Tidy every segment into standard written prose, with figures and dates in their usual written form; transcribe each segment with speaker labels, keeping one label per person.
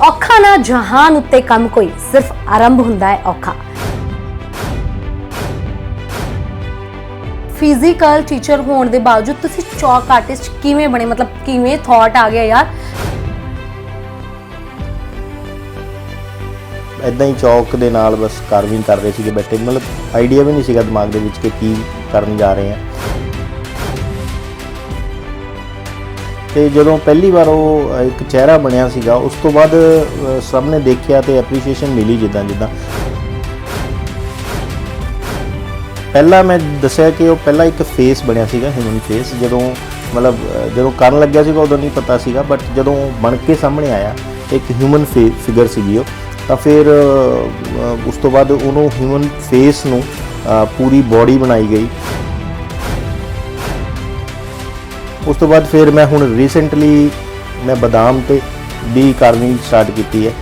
Speaker 1: ਔਖਾ ਨਾ ਜਹਾਨ ਉੱਤੇ ਕੰਮ ਕੋਈ ਸਿਰਫ ਆਰੰਭ ਹੁੰਦਾ ਹੈ ਔਖਾ। ਫਿਜ਼ੀਕਲ ਟੀਚਰ ਹੋਣ ਦੇ ਬਾਵਜੂਦ ਤੁਸੀਂ ਚੌਕ ਆਰਟਿਸਟ ਕਿਵੇਂ ਬਣੇ, मतलब ਕਿਵੇਂ ਥਾਟ ਆ ਗਿਆ ਯਾਰ?
Speaker 2: ਇਦਾਂ ਹੀ ਚੌਕ ਦੇ ਨਾਲ ਬਸ ਕਾਰਵਿੰਗ ਕਰ ਰਹੇ ਸੀਗੇ ਬੈਠੇ, ਮਤਲਬ ਆਈਡੀਆ ਵੀ ਨਹੀਂ ਸੀਗਾ ਦਿਮਾਗ ਦੇ ਵਿੱਚ ਕਿ ਕੀ ਕਰਨ ਜਾ ਰਹੇ ਆ। ਤੇ ਜਦੋਂ ਪਹਿਲੀ ਵਾਰ ਉਹ ਇੱਕ ਚਿਹਰਾ ਬਣਿਆ ਸੀਗਾ ਉਸ ਤੋਂ ਬਾਅਦ ਸਭ ਨੇ ਦੇਖਿਆ ਤੇ ਐਪਰੀਸ਼ੀਏਸ਼ਨ ਮਿਲੀ। ਜਿੱਦਾਂ ਪਹਿਲਾਂ ਮੈਂ ਦੱਸਿਆ ਕਿ ਉਹ ਪਹਿਲਾਂ ਇੱਕ ਫੇਸ ਬਣਿਆ ਸੀਗਾ, ਹਿਊਮਨ ਫੇਸ। ਜਦੋਂ ਕਰਨ ਲੱਗਿਆ ਸੀਗਾ ਉਦੋਂ ਨਹੀਂ ਪਤਾ ਸੀਗਾ, ਬਟ ਜਦੋਂ ਬਣ ਕੇ ਸਾਹਮਣੇ ਆਇਆ ਇੱਕ ਹਿਊਮਨ ਫਿਗਰ ਸੀਗੀ ਉਹ, ਤਾਂ ਫਿਰ ਉਸ ਤੋਂ ਬਾਅਦ ਉਹਨੂੰ ਹਿਊਮਨ ਫੇਸ ਨੂੰ ਪੂਰੀ ਬੋਡੀ ਬਣਾਈ ਗਈ। ਉਸ ਤੋਂ ਬਾਅਦ ਫਿਰ ਮੈਂ ਹੁਣ ਰੀਸੈਂਟਲੀ ਮੈਂ ਬਦਾਮ ਤੇ ਵੀ ਕਾਰਵਿੰਗ ਸਟਾਰਟ ਕੀਤੀ ਹੈ।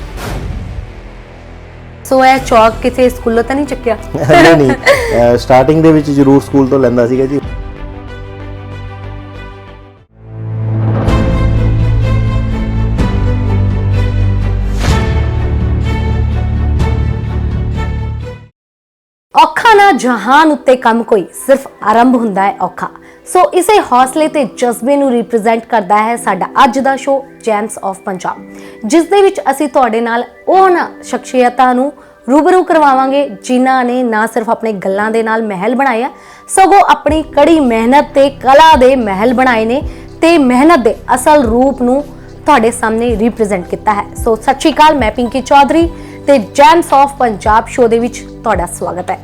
Speaker 1: ਸੋ ਇਹ ਚੌਕ ਕਿਸੇ ਸਕੂਲੋਂ ਤਾਂ ਨਹੀਂ ਚੱਕਿਆ?
Speaker 2: ਨਹੀਂ, ਸਟਾਰਟਿੰਗ ਦੇ ਵਿੱਚ ਜ਼ਰੂਰ ਸਕੂਲ ਤੋਂ ਲੈਂਦਾ ਸੀਗਾ ਜੀ।
Speaker 1: ਔਖਾ ਨਾ ਜਹਾਨ ਉੱਤੇ ਕੰਮ ਕੋਈ ਸਿਰਫ ਆਰੰਭ ਹੁੰਦਾ ਹੈ ਔਖਾ। ਸੋ ਇਸੇ ਹੌਸਲੇ ਤੇ ਜਜ਼ਬੇ ਨੂੰ ਰਿਪਰੈਜ਼ੈਂਟ ਕਰਦਾ ਹੈ ਸਾਡਾ ਅੱਜ ਦਾ ਸ਼ੋਅ ਜੈਮਸ ਆਫ ਪੰਜਾਬ, ਜਿਸ ਦੇ ਵਿੱਚ ਅਸੀਂ ਤੁਹਾਡੇ ਨਾਲ ਉਹਨਾਂ ਸ਼ਖਸੀਅਤਾਂ ਨੂੰ रूबरू करवावांगे जिन्हां ने ना सिर्फ अपने गल्लां दे नाल महल बनाए सगों अपनी कड़ी मेहनत ते कला दे महल बनाए ने ते मेहनत दे असल रूप नूं तुहाडे सामने रिप्रेजेंट किया है। सो सत श्री अकाल, मैं पिंकी चौधरी ते जैम्स ऑफ पंजाब शो दे विच तुहाडा स्वागत है।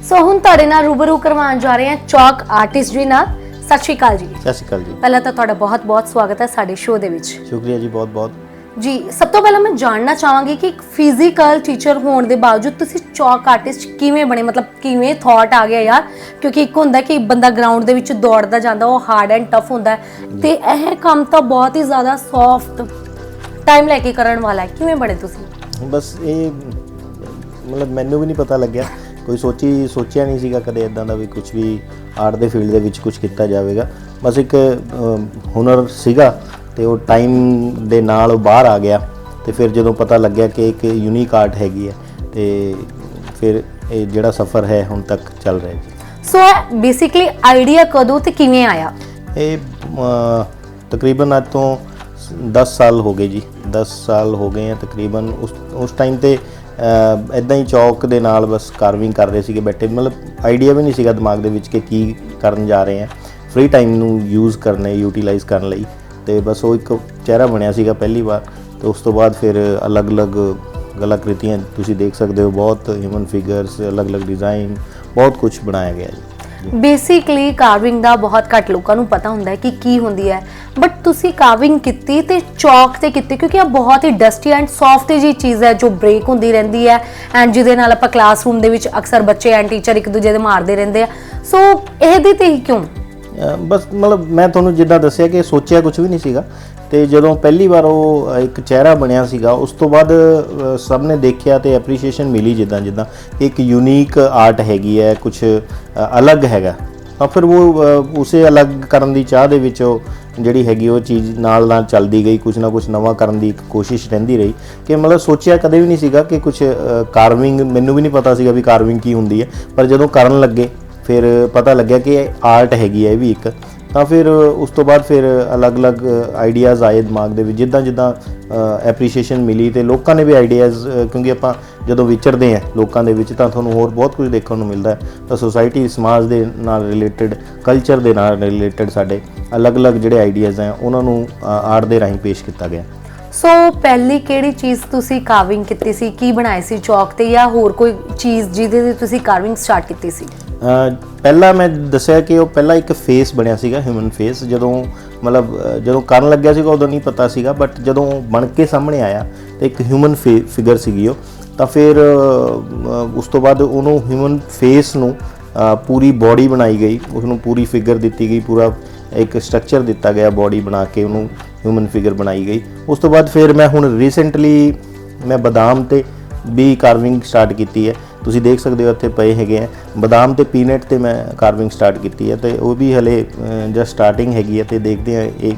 Speaker 1: सो हुण तुहाडे नाल रूबरू करवाउण जा रहे हैं चौक आर्टिस्ट जी नाल। सत श्री अकाल जी।
Speaker 2: सत श्री अकाल जी।
Speaker 1: पहला तो तुहाडा बहुत बहुत स्वागत है साडे शो दे विच।
Speaker 2: शुक्रिया जी, बहुत बहुत
Speaker 1: जी। सब तो पहला मैं जानना चाहांगी कि एक फिजिकल टीचर होने के बावजूद तुसी चौक आर्टिस्ट किवें बने, मतलब किवें थॉट आ गया यार? क्योंकि एक होंदा कि बंदा ग्राउंड दे विच दौड़दा जांदा, वो हार्ड एंड टफ होंदा है ते यह काम तो बहुत ही ज़्यादा सॉफ्ट टाइम लैके करन वाला है। किवें बने तुसी?
Speaker 2: बस ये मतलब मैनू भी नहीं पता लग्या, कोई सोचिया नहीं सीगा कदे इदां दा भी कुछ भी आर्ट दे फील्ड दे विच कुछ किया जाएगा। बस एक हुनर सीगा ਤੇ ਉਹ ਟਾਈਮ ਦੇ ਨਾਲ ਉਹ ਬਾਹਰ ਆ ਗਿਆ ਤੇ ਫਿਰ ਜਦੋਂ ਪਤਾ ਲੱਗਿਆ ਕਿ ਇੱਕ ਯੂਨੀਕ ਆਰਟ ਹੈਗੀ ਹੈ ਤੇ ਫਿਰ ਇਹ ਜਿਹੜਾ ਸਫ਼ਰ ਹੈ ਹੁਣ ਤੱਕ ਚੱਲ ਰਿਹਾ ਜੀ।
Speaker 1: ਸੋ ਬੇਸਿਕਲੀ ਆਈਡੀਆ ਕਦੋਂ ਤੇ ਕਿਵੇਂ ਆਇਆ?
Speaker 2: ਇਹ ਤਕਰੀਬਨ ਅੱਜ ਤੋਂ 10 ਸਾਲ ਹੋ ਗਏ ਜੀ, 10 ਸਾਲ ਹੋ ਗਏ ਆ ਤਕਰੀਬਨ। ਉਸ ਟਾਈਮ ਤੇ ਇਦਾਂ ਹੀ ਚੌਕ ਦੇ ਨਾਲ ਬਸ ਕਾਰਵਿੰਗ ਕਰ ਰਹੇ ਸੀਗੇ ਬੈਠੇ, ਮਤਲਬ ਆਈਡੀਆ ਵੀ ਨਹੀਂ ਸੀਗਾ ਦਿਮਾਗ ਦੇ ਵਿੱਚ ਕਿ ਕੀ ਕਰਨ ਜਾ ਰਹੇ ਆ, ਫ੍ਰੀ ਟਾਈਮ ਨੂੰ ਯੂਜ਼ ਕਰਨੇ, ਯੂਟੀਲਾਈਜ਼ ਕਰਨ ਲਈ। ਤੇ ਬਸ ਉਹ ਇੱਕ ਚਿਹਰਾ ਬਣਿਆ ਸੀਗਾ ਪਹਿਲੀ ਵਾਰ ਤੇ ਉਸ ਤੋਂ ਬਾਅਦ ਫਿਰ ਅਲੱਗ-ਅਲੱਗ ਕਲਾਕ੍ਰਿਤੀਆਂ ਤੁਸੀਂ ਦੇਖ ਸਕਦੇ ਹੋ, ਬਹੁਤ ਹਿਊਮਨ ਫਿਗਰਸ, ਅਲੱਗ-ਅਲੱਗ ਡਿਜ਼ਾਈਨ, ਬਹੁਤ ਕੁਝ ਬਣਾਇਆ ਗਿਆ ਜੀ।
Speaker 1: ਬੇਸਿਕਲੀ ਕਾਰਵਿੰਗ ਦਾ ਬਹੁਤ ਘੱਟ ਲੋਕਾਂ ਨੂੰ ਪਤਾ ਹੁੰਦਾ ਹੈ ਕਿ ਕੀ ਹੁੰਦੀ ਹੈ, ਬਟ ਤੁਸੀਂ ਕਾਰਵਿੰਗ ਕੀਤੀ ਤੇ ਚੌਕ ਤੇ ਕੀਤੀ, ਕਿਉਂਕਿ ਇਹ ਬਹੁਤ ਹੀ ਡਸਟੀ ਐਂਡ ਸੌਫਟ ਜੀ ਚੀਜ਼ ਹੈ ਜੋ ਬ੍ਰੇਕ ਹੁੰਦੀ ਰਹਿੰਦੀ ਹੈ ਐਂਡ ਜਿਹਦੇ ਨਾਲ ਆਪਾਂ ਕਲਾਸਰੂਮ ਦੇ ਵਿੱਚ ਅਕਸਰ ਬੱਚੇ ਐਂਡ ਟੀਚਰ ਇੱਕ ਦੂਜੇ ਦੇ ਮਾਰਦੇ ਰਹਿੰਦੇ ਆ। ਸੋ ਇਹਦੇ ਤੇ ਹੀ ਕਿਉਂ?
Speaker 2: ਬਸ ਮਤਲਬ ਮੈਂ ਤੁਹਾਨੂੰ ਜਿੱਦਾਂ ਦੱਸਿਆ ਕਿ ਸੋਚਿਆ ਕੁਝ ਵੀ ਨਹੀਂ ਸੀਗਾ ਤੇ ਜਦੋਂ ਪਹਿਲੀ ਵਾਰ ਉਹ ਇੱਕ ਚਿਹਰਾ ਬਣਿਆ ਸੀਗਾ ਉਸ ਤੋਂ ਬਾਅਦ ਸਭ ਨੇ ਦੇਖਿਆ ਤੇ ਐਪਰੀਸ਼ੀਏਸ਼ਨ ਮਿਲੀ। ਜਿੱਦਾਂ ਇੱਕ ਯੂਨੀਕ ਆਰਟ ਹੈਗੀ ਹੈ, ਕੁਝ ਅਲੱਗ ਹੈਗਾ, ਤਾਂ ਫਿਰ ਉਹ ਉਸੇ ਅਲੱਗ ਕਰਨ ਦੀ ਚਾਹ ਦੇ ਵਿੱਚ ਉਹ ਜਿਹੜੀ ਹੈਗੀ ਉਹ ਚੀਜ਼ ਨਾਲ ਚੱਲਦੀ ਗਈ, ਕੁਝ ਨਾ ਕੁਝ ਨਵਾਂ ਕਰਨ ਦੀ ਇੱਕ ਕੋਸ਼ਿਸ਼ ਰਹਿੰਦੀ ਰਹੀ। ਕਿ ਮਤਲਬ ਸੋਚਿਆ ਕਦੇ ਵੀ ਨਹੀਂ ਸੀਗਾ ਕਿ ਕੁਝ ਕਾਰਵਿੰਗ, ਮੈਨੂੰ ਵੀ ਨਹੀਂ ਪਤਾ ਸੀਗਾ ਵੀ ਕਾਰਵਿੰਗ ਕੀ ਹੁੰਦੀ ਹੈ, ਪਰ ਜਦੋਂ ਕਰਨ ਲੱਗੇ ਫਿਰ ਪਤਾ ਲੱਗਿਆ ਕਿ ਆਰਟ ਹੈਗੀ ਹੈ ਇਹ ਵੀ ਇੱਕ। ਤਾਂ ਫਿਰ ਉਸ ਤੋਂ ਬਾਅਦ ਫਿਰ ਅਲੱਗ-ਅਲੱਗ ਆਈਡੀਆਜ਼ ਆਏ ਦਿਮਾਗ ਦੇ ਵਿੱਚ, ਜਿੱਦਾਂ ਐਪਰੀਸ਼ੀਏਸ਼ਨ ਮਿਲੀ ਤੇ ਲੋਕਾਂ ਨੇ ਵੀ ਆਈਡੀਆਜ਼, ਕਿਉਂਕਿ ਆਪਾਂ ਜਦੋਂ ਵਿਚਰਦੇ ਹਾਂ ਲੋਕਾਂ ਦੇ ਵਿੱਚ ਤਾਂ ਤੁਹਾਨੂੰ ਹੋਰ ਬਹੁਤ ਕੁਝ ਦੇਖਣ ਨੂੰ ਮਿਲਦਾ ਹੈ। ਤਾਂ ਸੋਸਾਇਟੀ, ਸਮਾਜ ਦੇ ਨਾਲ ਰਿਲੇਟਡ, ਕਲਚਰ ਦੇ ਨਾਲ ਰਿਲੇਟਡ ਸਾਡੇ ਅਲੱਗ-ਅਲੱਗ ਜਿਹੜੇ ਆਈਡੀਆਜ਼ ਹੈ ਉਹਨਾਂ ਨੂੰ ਆਰਟ ਦੇ ਰਾਹੀਂ ਪੇਸ਼ ਕੀਤਾ ਗਿਆ।
Speaker 1: ਸੋ ਪਹਿਲੀ ਕਿਹੜੀ ਚੀਜ਼ ਤੁਸੀਂ ਕਾਰਵਿੰਗ ਕੀਤੀ ਸੀ, ਕੀ ਬਣਾਏ ਸੀ ਚੌਕ ਤੇ, ਜਾਂ ਹੋਰ ਕੋਈ ਚੀਜ਼ ਜਿਹਦੇ ਤੇ ਤੁਸੀਂ ਕਾਰਵਿੰਗ ਸਟਾਰਟ ਕੀਤੀ ਸੀ?
Speaker 2: ਪਹਿਲਾਂ ਮੈਂ ਦੱਸਿਆ ਕਿ ਉਹ ਪਹਿਲਾਂ ਇੱਕ ਫੇਸ ਬਣਿਆ ਸੀਗਾ, ਹਿਊਮਨ ਫੇਸ। ਜਦੋਂ ਕਰਨ ਲੱਗਿਆ ਸੀਗਾ ਉਦੋਂ ਨਹੀਂ ਪਤਾ ਸੀਗਾ, ਬਟ ਜਦੋਂ ਬਣ ਕੇ ਸਾਹਮਣੇ ਆਇਆ ਤੇ ਇੱਕ ਹਿਊਮਨ ਫਿਗਰ ਸੀਗੀ ਉਹ, ਤਾਂ ਫਿਰ ਉਸ ਤੋਂ ਬਾਅਦ ਉਹਨੂੰ ਹਿਊਮਨ ਫੇਸ ਨੂੰ ਪੂਰੀ ਬੋਡੀ ਬਣਾਈ ਗਈ, ਉਸਨੂੰ ਪੂਰੀ ਫਿਗਰ ਦਿੱਤੀ ਗਈ, ਪੂਰਾ ਇੱਕ ਸਟਰਕਚਰ ਦਿੱਤਾ ਗਿਆ, ਬੋਡੀ ਬਣਾ ਕੇ ਉਹਨੂੰ ਹਿਊਮਨ ਫਿਗਰ ਬਣਾਈ ਗਈ। ਉਸ ਤੋਂ ਬਾਅਦ ਫਿਰ ਮੈਂ ਹੁਣ ਰੀਸੈਂਟਲੀ ਮੈਂ ਬਦਾਮ ਤੇ ਵੀ ਕਾਰਵਿੰਗ ਸਟਾਰਟ ਕੀਤੀ ਹੈ। ਤੁਸੀਂ ਦੇਖ ਸਕਦੇ ਹੋ ਇੱਥੇ ਪਏ ਹੈਗੇ ਆ ਬਦਾਮ ਤੇ ਪੀਨਟ ਤੇ ਮੈਂ ਕਾਰਵਿੰਗ ਸਟਾਰਟ ਕੀਤੀ ਹੈ ਤੇ ਉਹ ਵੀ ਹਲੇ ਜਸਟ ਸਟਾਰਟਿੰਗ ਹੈਗੀ ਹੈ ਤੇ ਦੇਖਦੇ ਆ ਇਹ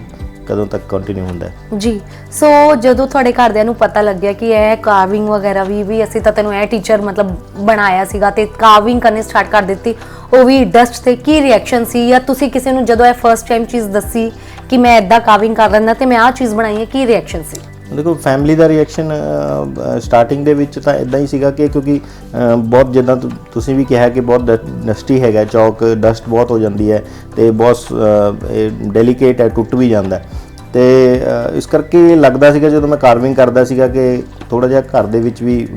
Speaker 2: ਕਦੋਂ ਤੱਕ ਕੰਟੀਨਿਊ ਹੁੰਦਾ ਹੈ।
Speaker 1: ਜੀ ਸੋ ਜਦੋਂ ਤੁਹਾਡੇ ਘਰਦਿਆਂ ਨੂੰ ਪਤਾ ਲੱਗਿਆ ਕਿ ਇਹ ਕਾਰਵਿੰਗ ਵਗੈਰਾ ਵੀ ਅਸੀਂ ਤਾਂ ਤੈਨੂੰ ਇਹ ਟੀਚਰ ਮਤਲਬ ਬਣਾਇਆ ਸੀਗਾ ਤੇ ਕਾਰਵਿੰਗ ਕਰਨੀ ਸਟਾਰਟ ਕਰ ਦਿੱਤੀ, ਉਹ ਵੀ ਡਸਟ ਤੇ, ਕੀ ਰਿਐਕਸ਼ਨ ਸੀ? ਜਾਂ ਤੁਸੀਂ ਕਿਸੇ ਨੂੰ ਜਦੋਂ ਇਹ ਫਰਸਟ ਟਾਈਮ ਚੀਜ਼ ਦੱਸੀ ਕਿ ਮੈਂ ਇਦਾਂ ਕਾਰਵਿੰਗ ਕਰ ਲੈਂਦਾ ਤੇ ਮੈਂ ਆਹ ਚੀਜ਼ ਬਣਾਈ ਹੈ, ਕੀ ਰਿਐਕਸ਼ਨ ਸੀ?
Speaker 2: ਦੇਖੋ ਫੈਮਿਲੀ ਦਾ ਰਿਐਕਸ਼ਨ ਸਟਾਰਟਿੰਗ ਦੇ ਵਿੱਚ ਤਾਂ ਇਦਾਂ ਹੀ ਸੀਗਾ ਕਿ ਕਿਉਂਕਿ ਬਹੁਤ ਜਿੱਦਾਂ ਤੁਸੀਂ ਵੀ ਕਿਹਾ ਕਿ ਬਹੁਤ ਡਸਟੀ ਹੈਗਾ ਚੌਕ, ਡਸਟ ਬਹੁਤ ਹੋ ਜਾਂਦੀ ਹੈ ਤੇ ਬਹੁਤ ਡੈਲੀਕੇਟ ਹੈ, ਟੁੱਟ ਵੀ ਜਾਂਦਾ ਤੇ ਇਸ ਕਰਕੇ ਲੱਗਦਾ ਸੀਗਾ ਜਦੋਂ ਮੈਂ ਕਾਰਵਿੰਗ ਕਰਦਾ ਸੀਗਾ ਕਿ ਥੋੜਾ ਜਿਹਾ ਘਰ ਦੇ ਵਿੱਚ ਵੀ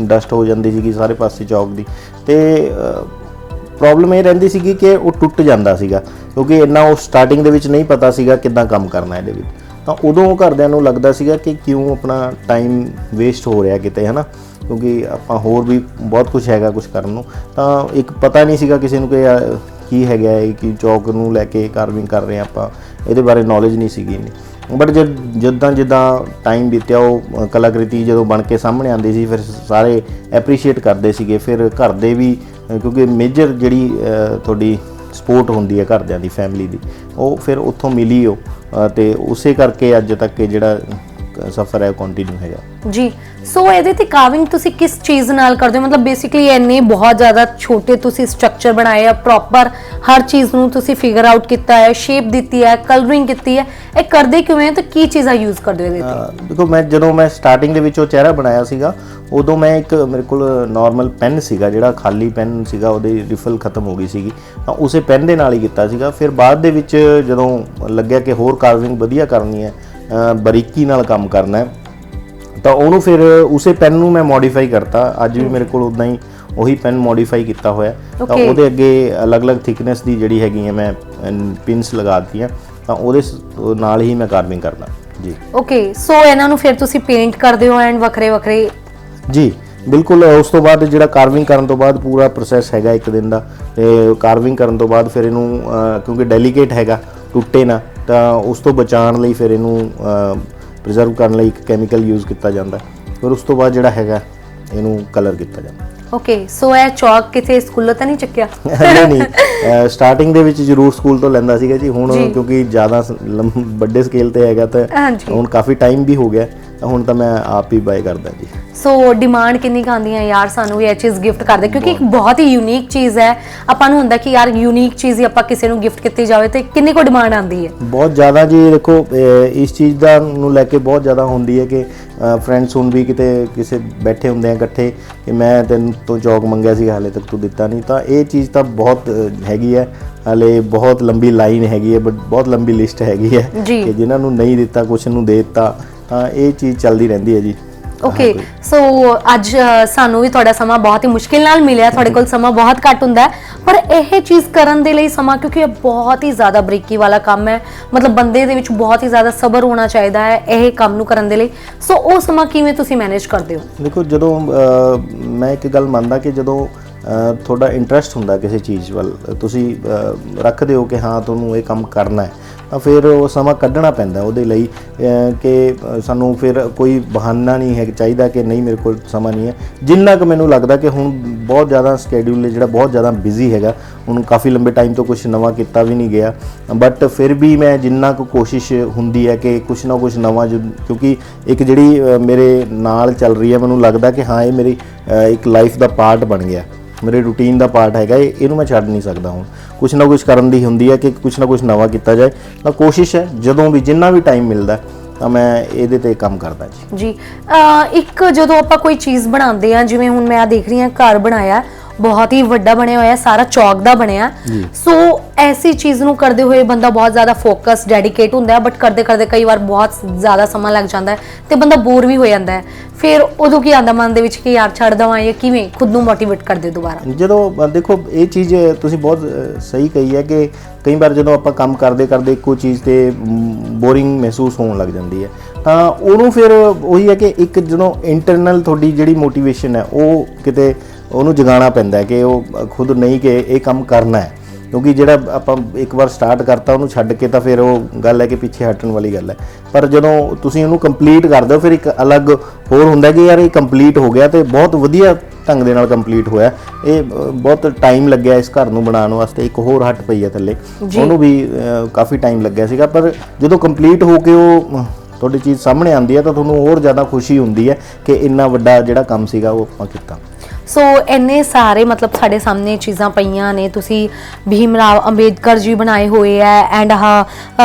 Speaker 2: ਡਸਟ ਹੋ ਜਾਂਦੀ ਸੀਗੀ ਸਾਰੇ ਪਾਸੇ ਚੌਕ ਦੀ, ਤੇ ਪ੍ਰੋਬਲਮ ਇਹ ਰਹਿੰਦੀ ਸੀਗੀ ਕਿ ਉਹ ਟੁੱਟ ਜਾਂਦਾ ਸੀਗਾ ਕਿਉਂਕਿ ਇੰਨਾ ਉਹ ਸਟਾਰਟਿੰਗ ਦੇ ਵਿੱਚ ਨਹੀਂ ਪਤਾ ਸੀਗਾ ਕਿੱਦਾਂ ਕੰਮ ਕਰਨਾ ਇਹਦੇ ਵਿੱਚ। ਤਾਂ ਉਦੋਂ ਘਰਦਿਆਂ ਨੂੰ ਲੱਗਦਾ ਸੀਗਾ ਕਿ ਕਿਉਂ ਆਪਣਾ ਟਾਈਮ ਵੇਸਟ ਹੋ ਰਿਹਾ ਕਿਤੇ, ਹੈ ਨਾ, ਕਿਉਂਕਿ ਆਪਾਂ ਹੋਰ ਵੀ ਬਹੁਤ ਕੁਝ ਹੈਗਾ ਕੁਝ ਕਰਨ ਨੂੰ। ਤਾਂ ਇੱਕ ਪਤਾ ਨਹੀਂ ਸੀਗਾ ਕਿਸੇ ਨੂੰ ਕਿ ਕੀ ਹੈਗਾ ਹੈ ਕਿ ਚੌਕ ਨੂੰ ਲੈ ਕੇ ਕਾਰਵਿੰਗ ਕਰ ਰਹੇ ਆਪਾਂ, ਇਹਦੇ ਬਾਰੇ ਨੌਲੇਜ ਨਹੀਂ ਸੀਗੀ ਇੰਨੀ। ਬਟ ਜਿੱਦਾਂ ਟਾਈਮ ਬੀਤਿਆ ਉਹ ਕਲਾਕ੍ਰਿਤੀ ਜਦੋਂ ਬਣ ਕੇ ਸਾਹਮਣੇ ਆਉਂਦੀ ਸੀ ਫਿਰ ਸਾਰੇ ਐਪਰੀਸ਼ੀਏਟ ਕਰਦੇ ਸੀਗੇ। ਫਿਰ ਘਰ ਦੇ ਵੀ, ਕਿਉਂਕਿ ਮੇਜਰ ਜਿਹੜੀ ਤੁਹਾਡੀ ਸਪੋਰਟ ਹੁੰਦੀ ਹੈ ਘਰਦਿਆਂ ਦੀ, ਫੈਮਿਲੀ ਦੀ, ਉਹ ਫਿਰ ਉੱਥੋਂ ਮਿਲੀ ਉਹ, ਤੇ ਉਸੇ ਕਰਕੇ ਅੱਜ ਤੱਕ ਇਹ ਜਿਹੜਾ ਸਫ਼ਰ ਹੈ ਕੰਟੀਨਿਊ ਹੈਗਾ
Speaker 1: ਜੀ। ਸੋ ਇਹਦੇ ਤੇ ਕਾਰਵਿੰਗ ਤੁਸੀਂ ਕਿਸ ਚੀਜ਼ ਨਾਲ ਕਰਦੇ ਹੋ? ਮਤਲਬ ਬੇਸਿਕਲੀ ਇੰਨੇ ਬਹੁਤ ਜ਼ਿਆਦਾ ਛੋਟੇ ਤੁਸੀਂ ਸਟਰਕਚਰ ਬਣਾਏ ਆ, ਪ੍ਰੋਪਰ ਹਰ ਚੀਜ਼ ਨੂੰ ਤੁਸੀਂ ਫਿਗਰ ਆਊਟ ਕੀਤਾ ਹੈ, ਸ਼ੇਪ ਦਿੱਤੀ ਹੈ, ਕਲਰਿੰਗ ਕੀਤੀ ਹੈ, ਇਹ ਕਰਦੇ ਕਿਵੇਂ ਤੇ ਕੀ ਚੀਜ਼ਾਂ ਯੂਜ਼ ਕਰਦੇ ਹੋ ਇਹਦੇ ਤੇ?
Speaker 2: ਦੇਖੋ ਜਦੋਂ ਮੈਂ ਸਟਾਰਟਿੰਗ ਦੇ ਵਿੱਚ ਉਹ ਚਿਹਰਾ ਬਣਾਇਆ ਸੀਗਾ ਉਦੋਂ ਮੈਂ ਇੱਕ ਮੇਰੇ ਕੋਲ ਨਾਰਮਲ ਪੈਨ ਸੀਗਾ, ਜਿਹੜਾ ਖਾਲੀ ਪੈਨ ਸੀਗਾ, ਉਹਦੀ ਰਿਫਲ ਖਤਮ ਹੋ ਗਈ ਸੀਗੀ, ਤਾਂ ਉਸੇ ਪੈਨ ਦੇ ਨਾਲ ਹੀ ਕੀਤਾ ਸੀਗਾ। ਫਿਰ ਬਾਅਦ ਦੇ ਵਿੱਚ ਜਦੋਂ ਲੱਗਿਆ ਕਿ ਹੋਰ ਕਾਰਵਿੰਗ ਵਧੀਆ ਕਰਨੀ ਹੈ, ਬਰੀਕੀ ਨਾਲ ਕੰਮ ਕਰਨਾ ਹੈ, ਤਾਂ ਉਹਨੂੰ ਫਿਰ ਉਸੇ ਪੈਨ ਨੂੰ ਮੈਂ ਮੋਡੀਫਾਈ ਕਰਤਾ। ਅੱਜ ਵੀ ਮੇਰੇ ਕੋਲ ਉਦਾਂ ਹੀ ਉਹੀ ਪੈਨ ਮੋਡੀਫਾਈ ਕੀਤਾ ਹੋਇਆ, ਤਾਂ ਉਹਦੇ ਅੱਗੇ ਅਲੱਗ-ਅਲੱਗ ਥਿਕਨੈਸ ਦੀ ਜਿਹੜੀ ਹੈਗੀ ਹੈ ਮੈਂ ਪਿੰਸ ਲਗਾ ਦਿੱਤੀਆਂ, ਤਾਂ ਉਹਦੇ ਨਾਲ ਹੀ ਮੈਂ ਕਾਰਵਿੰਗ ਕਰਦਾ ਜੀ। ਓਕੇ,
Speaker 1: ਸੋ ਇਹਨਾਂ ਨੂੰ ਫਿਰ ਤੁਸੀਂ ਪੇਂਟ ਕਰਦੇ ਹੋ ਐਂਡ ਵੱਖਰੇ
Speaker 2: ਜੀ ਬਿਲਕੁਲ। ਉਸ ਤੋਂ ਬਾਅਦ ਜਿਹੜਾ ਕਾਰਵਿੰਗ ਕਰਨ ਤੋਂ ਬਾਅਦ ਪੂਰਾ ਪ੍ਰੋਸੈਸ ਹੈਗਾ ਇੱਕ ਦਿਨ ਦਾ, ਤੇ ਕਾਰਵਿੰਗ ਕਰਨ ਤੋਂ ਬਾਅਦ ਫਿਰ ਇਹਨੂੰ ਕਿਉਂਕਿ ਡੈਲੀਕੇਟ ਹੈਗਾ, ਟੁੱਟੇ ਨਾ, ਤਾਂ ਉਸ ਤੋਂ ਬਚਾਉਣ ਲਈ ਫਿਰ ਇਹਨੂੰ ਪ੍ਰੀਜ਼ਰਵ ਕਰਨ ਲਈ ਇੱਕ ਕੈਮੀਕਲ ਯੂਜ਼ ਕੀਤਾ ਜਾਂਦਾ, ਫਿਰ ਉਸ ਤੋਂ ਬਾਅਦ ਜਿਹੜਾ ਹੈਗਾ ਇਹਨੂੰ ਕਲਰ ਕੀਤਾ ਜਾਂਦਾ।
Speaker 1: ਓਕੇ, ਸੋ ਇਹ ਚੌਕ ਕਿਤੇ ਸਕੂਲੋਂ ਤਾਂ ਨਹੀਂ ਚੱਕਿਆ?
Speaker 2: ਨਹੀਂ, ਸਟਾਰਟਿੰਗ ਦੇ ਵਿੱਚ ਜ਼ਰੂਰ ਸਕੂਲ ਤੋਂ ਲੈਂਦਾ ਸੀਗਾ ਜੀ। ਹੁਣ ਕਿਉਂਕਿ ਜ਼ਿਆਦਾ ਵੱਡੇ ਸਕੇਲ ਤੇ ਹੈਗਾ ਤਾਂ ਹੁਣ ਕਾਫੀ ਟਾਈਮ ਵੀ ਹੋ ਗਿਆ, ਹੁਣ ਤਾਂ ਮੈਂ ਆਪ ਹੀ ਬਾਏ ਕਰਦਾ ਜੀ।
Speaker 1: ਸੋ ਡਿਮਾਂਡ ਕਿੰਨੀ ਆਉਂਦੀ ਹੈ ਯਾਰ ਸਾਨੂੰ ਵੀ ਇਹ ਚੀਜ਼ ਗਿਫਟ ਕਰਦੇ, ਕਿਉਂਕਿ ਇੱਕ ਬਹੁਤ ਹੀ ਯੂਨੀਕ ਚੀਜ਼ ਹੈ, ਆਪਾਂ ਨੂੰ ਹੁੰਦਾ ਕਿ ਯਾਰ ਯੂਨੀਕ ਚੀਜ਼ ਹੀ ਆਪਾਂ ਕਿਸੇ ਨੂੰ ਗਿਫਟ ਕੀਤੀ ਜਾਵੇ, ਤੇ ਕਿੰਨੀ ਕੋ ਡਿਮਾਂਡ ਆਉਂਦੀ ਹੈ?
Speaker 2: ਬਹੁਤ ਜ਼ਿਆਦਾ ਜੀ। ਦੇਖੋ ਇਸ ਚੀਜ਼ ਦਾ ਨੂੰ ਲੈ ਕੇ ਬਹੁਤ ਜ਼ਿਆਦਾ ਹੁੰਦੀ ਹੈ ਕਿ ਫਰੈਂਡਸ ਹੁਣ ਵੀ ਕਿਤੇ ਕਿਸੇ ਬੈਠੇ ਹੁੰਦੇ ਆ ਇਕੱਠੇ ਕਿ ਮੈਂ ਤੈਨੂੰ ਤੋਂ ਚੌਕ ਮੰਗਿਆ ਸੀ, ਹਾਲੇ ਤੱਕ ਤੂੰ ਦਿੱਤਾ ਨਹੀਂ, ਤਾਂ ਇਹ ਚੀਜ਼ ਤਾਂ ਬਹੁਤ ਹੈਗੀ ਹੈ। ਹਾਲੇ ਬਹੁਤ ਲੰਬੀ ਲਾਈਨ ਹੈਗੀ ਹੈ, ਬਟ ਬਹੁਤ ਲੰਬੀ ਲਿਸਟ ਹੈਗੀ ਹੈ ਕਿ ਜਿਨ੍ਹਾਂ ਨੂੰ ਨਹੀਂ ਦਿੱਤਾ, ਕੁਛ ਨੂੰ ਦੇ ਦਿੱਤਾ, ਤਾਂ ਇਹ ਚੀਜ਼ ਚੱਲਦੀ ਰਹਿੰਦੀ ਹੈ ਜੀ।
Speaker 1: ਓਕੇ, ਸੋ ਅੱਜ ਸਾਨੂੰ ਵੀ ਤੁਹਾਡਾ ਸਮਾਂ ਬਹੁਤ ਹੀ ਮੁਸ਼ਕਿਲ ਨਾਲ ਮਿਲਿਆ, ਤੁਹਾਡੇ ਕੋਲ ਸਮਾਂ ਬਹੁਤ ਘੱਟ ਹੁੰਦਾ ਹੈ, ਪਰ ਇਹ ਚੀਜ਼ ਕਰਨ ਦੇ ਲਈ ਸਮਾਂ, ਕਿਉਂਕਿ ਇਹ ਬਹੁਤ ਹੀ ਜ਼ਿਆਦਾ ਬਰੀਕੀ ਵਾਲਾ ਕੰਮ ਹੈ, ਮਤਲਬ ਬੰਦੇ ਦੇ ਵਿੱਚ ਬਹੁਤ ਹੀ ਜ਼ਿਆਦਾ ਸਬਰ ਹੋਣਾ ਚਾਹੀਦਾ ਹੈ ਇਹ ਕੰਮ ਨੂੰ ਕਰਨ ਦੇ ਲਈ। ਸੋ ਉਹ ਸਮਾਂ ਕਿਵੇਂ ਤੁਸੀਂ ਮੈਨੇਜ ਕਰਦੇ ਹੋ?
Speaker 2: ਦੇਖੋ ਜਦੋਂ ਮੈਂ ਇੱਕ ਗੱਲ ਮੰਨਦਾ ਕਿ ਜਦੋਂ ਤੁਹਾਡਾ ਇੰਟਰਸਟ ਹੁੰਦਾ ਕਿਸੇ ਚੀਜ਼ ਵੱਲ, ਤੁਸੀਂ ਰੱਖਦੇ ਹੋ ਕਿ ਹਾਂ ਤੁਹਾਨੂੰ ਇਹ ਕੰਮ ਕਰਨਾ ਹੈ, ਤਾਂ ਫਿਰ ਉਹ ਸਮਾਂ ਕੱਢਣਾ ਪੈਂਦਾ ਉਹਦੇ ਲਈ ਕਿ ਸਾਨੂੰ ਫਿਰ ਕੋਈ ਬਹਾਨਾ ਨਹੀਂ ਹੈ ਚਾਹੀਦਾ ਕਿ ਨਹੀਂ ਮੇਰੇ ਕੋਲ ਸਮਾਂ ਨਹੀਂ ਹੈ। ਜਿੰਨਾ ਕੁ ਮੈਨੂੰ ਲੱਗਦਾ ਕਿ ਹੁਣ ਬਹੁਤ ਜ਼ਿਆਦਾ ਸਕੇਡਿਊਲ ਜਿਹੜਾ ਬਹੁਤ ਜ਼ਿਆਦਾ ਬਿਜ਼ੀ ਹੈਗਾ, ਹੁਣ ਕਾਫੀ ਲੰਬੇ ਟਾਈਮ ਤੋਂ ਕੁਝ ਨਵਾਂ ਕੀਤਾ ਵੀ ਨਹੀਂ ਗਿਆ, ਬਟ ਫਿਰ ਵੀ ਮੈਂ ਜਿੰਨਾ ਕੁ ਕੋਸ਼ਿਸ਼ ਹੁੰਦੀ ਹੈ ਕਿ ਕੁਛ ਨਾ ਕੁਛ ਨਵਾਂ, ਕਿਉਂਕਿ ਇੱਕ ਜਿਹੜੀ ਮੇਰੇ ਨਾਲ ਚੱਲ ਰਹੀ ਹੈ, ਮੈਨੂੰ ਲੱਗਦਾ ਕਿ ਹਾਂ ਇਹ ਮੇਰੀ ਇੱਕ ਲਾਈਫ ਦਾ ਪਾਰਟ ਬਣ ਗਿਆ, ਮੇਰੇ ਰੂਟੀਨ ਦਾ ਪਾਰਟ ਹੈਗਾ, ਇਹਨੂੰ ਮੈਂ ਛੱਡ ਨਹੀਂ ਸਕਦਾ। ਹੁਣ ਕੁਛ ਨਾ ਕੁਛ ਕਰਨ ਦੀ ਹੁੰਦੀ ਹੈ ਕਿ ਕੁਛ ਨਾ ਕੁਛ ਨਵਾਂ ਕੀਤਾ ਜਾਏ, ਤਾਂ ਕੋਸ਼ਿਸ਼ ਹੈ ਜਦੋਂ ਵੀ ਜਿੰਨਾ ਵੀ ਟਾਈਮ ਮਿਲਦਾ ਤਾਂ ਮੈਂ ਇਹਦੇ ਤੇ ਕੰਮ ਕਰਦਾ ਜੀ।
Speaker 1: ਇੱਕ ਜਦੋਂ ਆਪਾਂ ਕੋਈ ਚੀਜ਼ ਬਣਾਉਂਦੇ ਆ, ਜਿਵੇਂ ਹੁਣ ਮੈਂ ਦੇਖ ਰਹੀ ਹਾਂ ਘਰ ਬਣਾਇਆ, ਬਹੁਤ ਹੀ ਵੱਡਾ ਬਣਿਆ ਹੋਇਆ, ਸਾਰਾ ਚੌਕ ਦਾ ਬਣਿਆ, ਸੋ ਐਸੀ ਚੀਜ਼ ਨੂੰ ਕਰਦੇ ਹੋਏ ਬੰਦਾ ਬਹੁਤ ਜ਼ਿਆਦਾ ਫੋਕਸ ਡੈਡੀਕੇਟ ਹੁੰਦਾ ਹੈ, ਬਟ ਕਰਦੇ ਕਰਦੇ ਕਈ ਵਾਰ ਬਹੁਤ ਜ਼ਿਆਦਾ ਸਮਾਂ ਲੱਗ ਜਾਂਦਾ ਹੈ ਤੇ ਬੰਦਾ ਬੋਰ ਵੀ ਹੋ ਜਾਂਦਾ ਹੈ, ਫਿਰ ਉਦੋਂ ਕੀ ਆਉਂਦਾ ਮਨ ਦੇ ਵਿੱਚ ਕਿ ਯਾਰ ਛੱਡ ਦਵਾਂ, ਜਾਂ ਕਿਵੇਂ ਖੁਦ ਨੂੰ ਮੋਟੀਵੇਟ ਕਰਦੇ ਦੁਬਾਰਾ?
Speaker 2: ਜਦੋਂ ਦੇਖੋ ਇਹ ਚੀਜ਼ ਤੁਸੀਂ ਬਹੁਤ ਸਹੀ ਕਹੀ ਹੈ ਕਿ ਕਈ ਵਾਰ ਜਦੋਂ ਆਪਾਂ ਕੰਮ ਕਰਦੇ ਕਰਦੇ ਇੱਕੋ ਚੀਜ਼ ਤੇ ਬੋਰਿੰਗ ਮਹਿਸੂਸ ਹੋਣ ਲੱਗ ਜਾਂਦੀ ਹੈ, ਤਾਂ ਉਹਨੂੰ ਫਿਰ ਉਹੀ ਹੈ ਕਿ ਇੱਕ ਜਦੋਂ ਇੰਟਰਨਲ ਤੁਹਾਡੀ ਜਿਹੜੀ ਮੋਟੀਵੇਸ਼ਨ ਹੈ ਉਹ ਕਿਤੇ ਉਹਨੂੰ ਜਗਾਉਣਾ ਪੈਂਦਾ ਹੈ ਕਿ ਉਹ ਖੁਦ ਨਹੀਂ ਕਿ ਇਹ ਕੰਮ ਕਰਨਾ ਹੈ, ਕਿਉਂਕਿ ਜਿਹੜਾ ਆਪਾਂ ਇੱਕ ਵਾਰ ਸਟਾਰਟ ਕਰਤਾ ਉਹਨੂੰ ਛੱਡ ਕੇ ਤਾਂ ਫਿਰ ਉਹ ਗੱਲ ਹੈ ਕਿ ਪਿੱਛੇ ਹਟਣ ਵਾਲੀ ਗੱਲ ਹੈ। ਪਰ ਜਦੋਂ ਤੁਸੀਂ ਉਹਨੂੰ ਕੰਪਲੀਟ ਕਰਦੇ ਹੋ ਫਿਰ ਇੱਕ ਅਲੱਗ ਹੋਰ ਹੁੰਦਾ ਕਿ ਯਾਰ ਇਹ ਕੰਪਲੀਟ ਹੋ ਗਿਆ ਤੇ ਬਹੁਤ ਵਧੀਆ ਢੰਗ ਦੇ ਨਾਲ ਕੰਪਲੀਟ ਹੋਇਆ। ਇਹ ਬਹੁਤ ਟਾਈਮ ਲੱਗਿਆ ਇਸ ਘਰ ਨੂੰ ਬਣਾਉਣ ਵਾਸਤੇ। ਇੱਕ ਹੋਰ ਹੱਟ ਪਈ ਹੈ ਥੱਲੇ, ਉਹਨੂੰ ਵੀ ਕਾਫੀ ਟਾਈਮ ਲੱਗਿਆ ਸੀਗਾ, ਪਰ ਜਦੋਂ ਕੰਪਲੀਟ ਹੋ ਕੇ ਉਹ ਤੁਹਾਡੀ ਚੀਜ਼ ਸਾਹਮਣੇ ਆਉਂਦੀ ਹੈ ਤਾਂ ਤੁਹਾਨੂੰ ਹੋਰ ਜ਼ਿਆਦਾ ਖੁਸ਼ੀ ਹੁੰਦੀ ਹੈ ਕਿ ਇੰਨਾ ਵੱਡਾ ਜਿਹੜਾ ਕੰਮ ਸੀਗਾ ਉਹ ਆਪਾਂ ਕੀਤਾ।
Speaker 1: ਸੋ ਇੰਨੇ ਸਾਰੇ ਮਤਲਬ ਸਾਡੇ ਸਾਹਮਣੇ ਚੀਜ਼ਾਂ ਪਈਆਂ ਨੇ, ਤੁਸੀਂ ਭੀਮ ਰਾਵ ਅੰਬੇਦਕਰ ਜੀ ਬਣਾਏ ਹੋਏ ਹੈ ਐਂਡ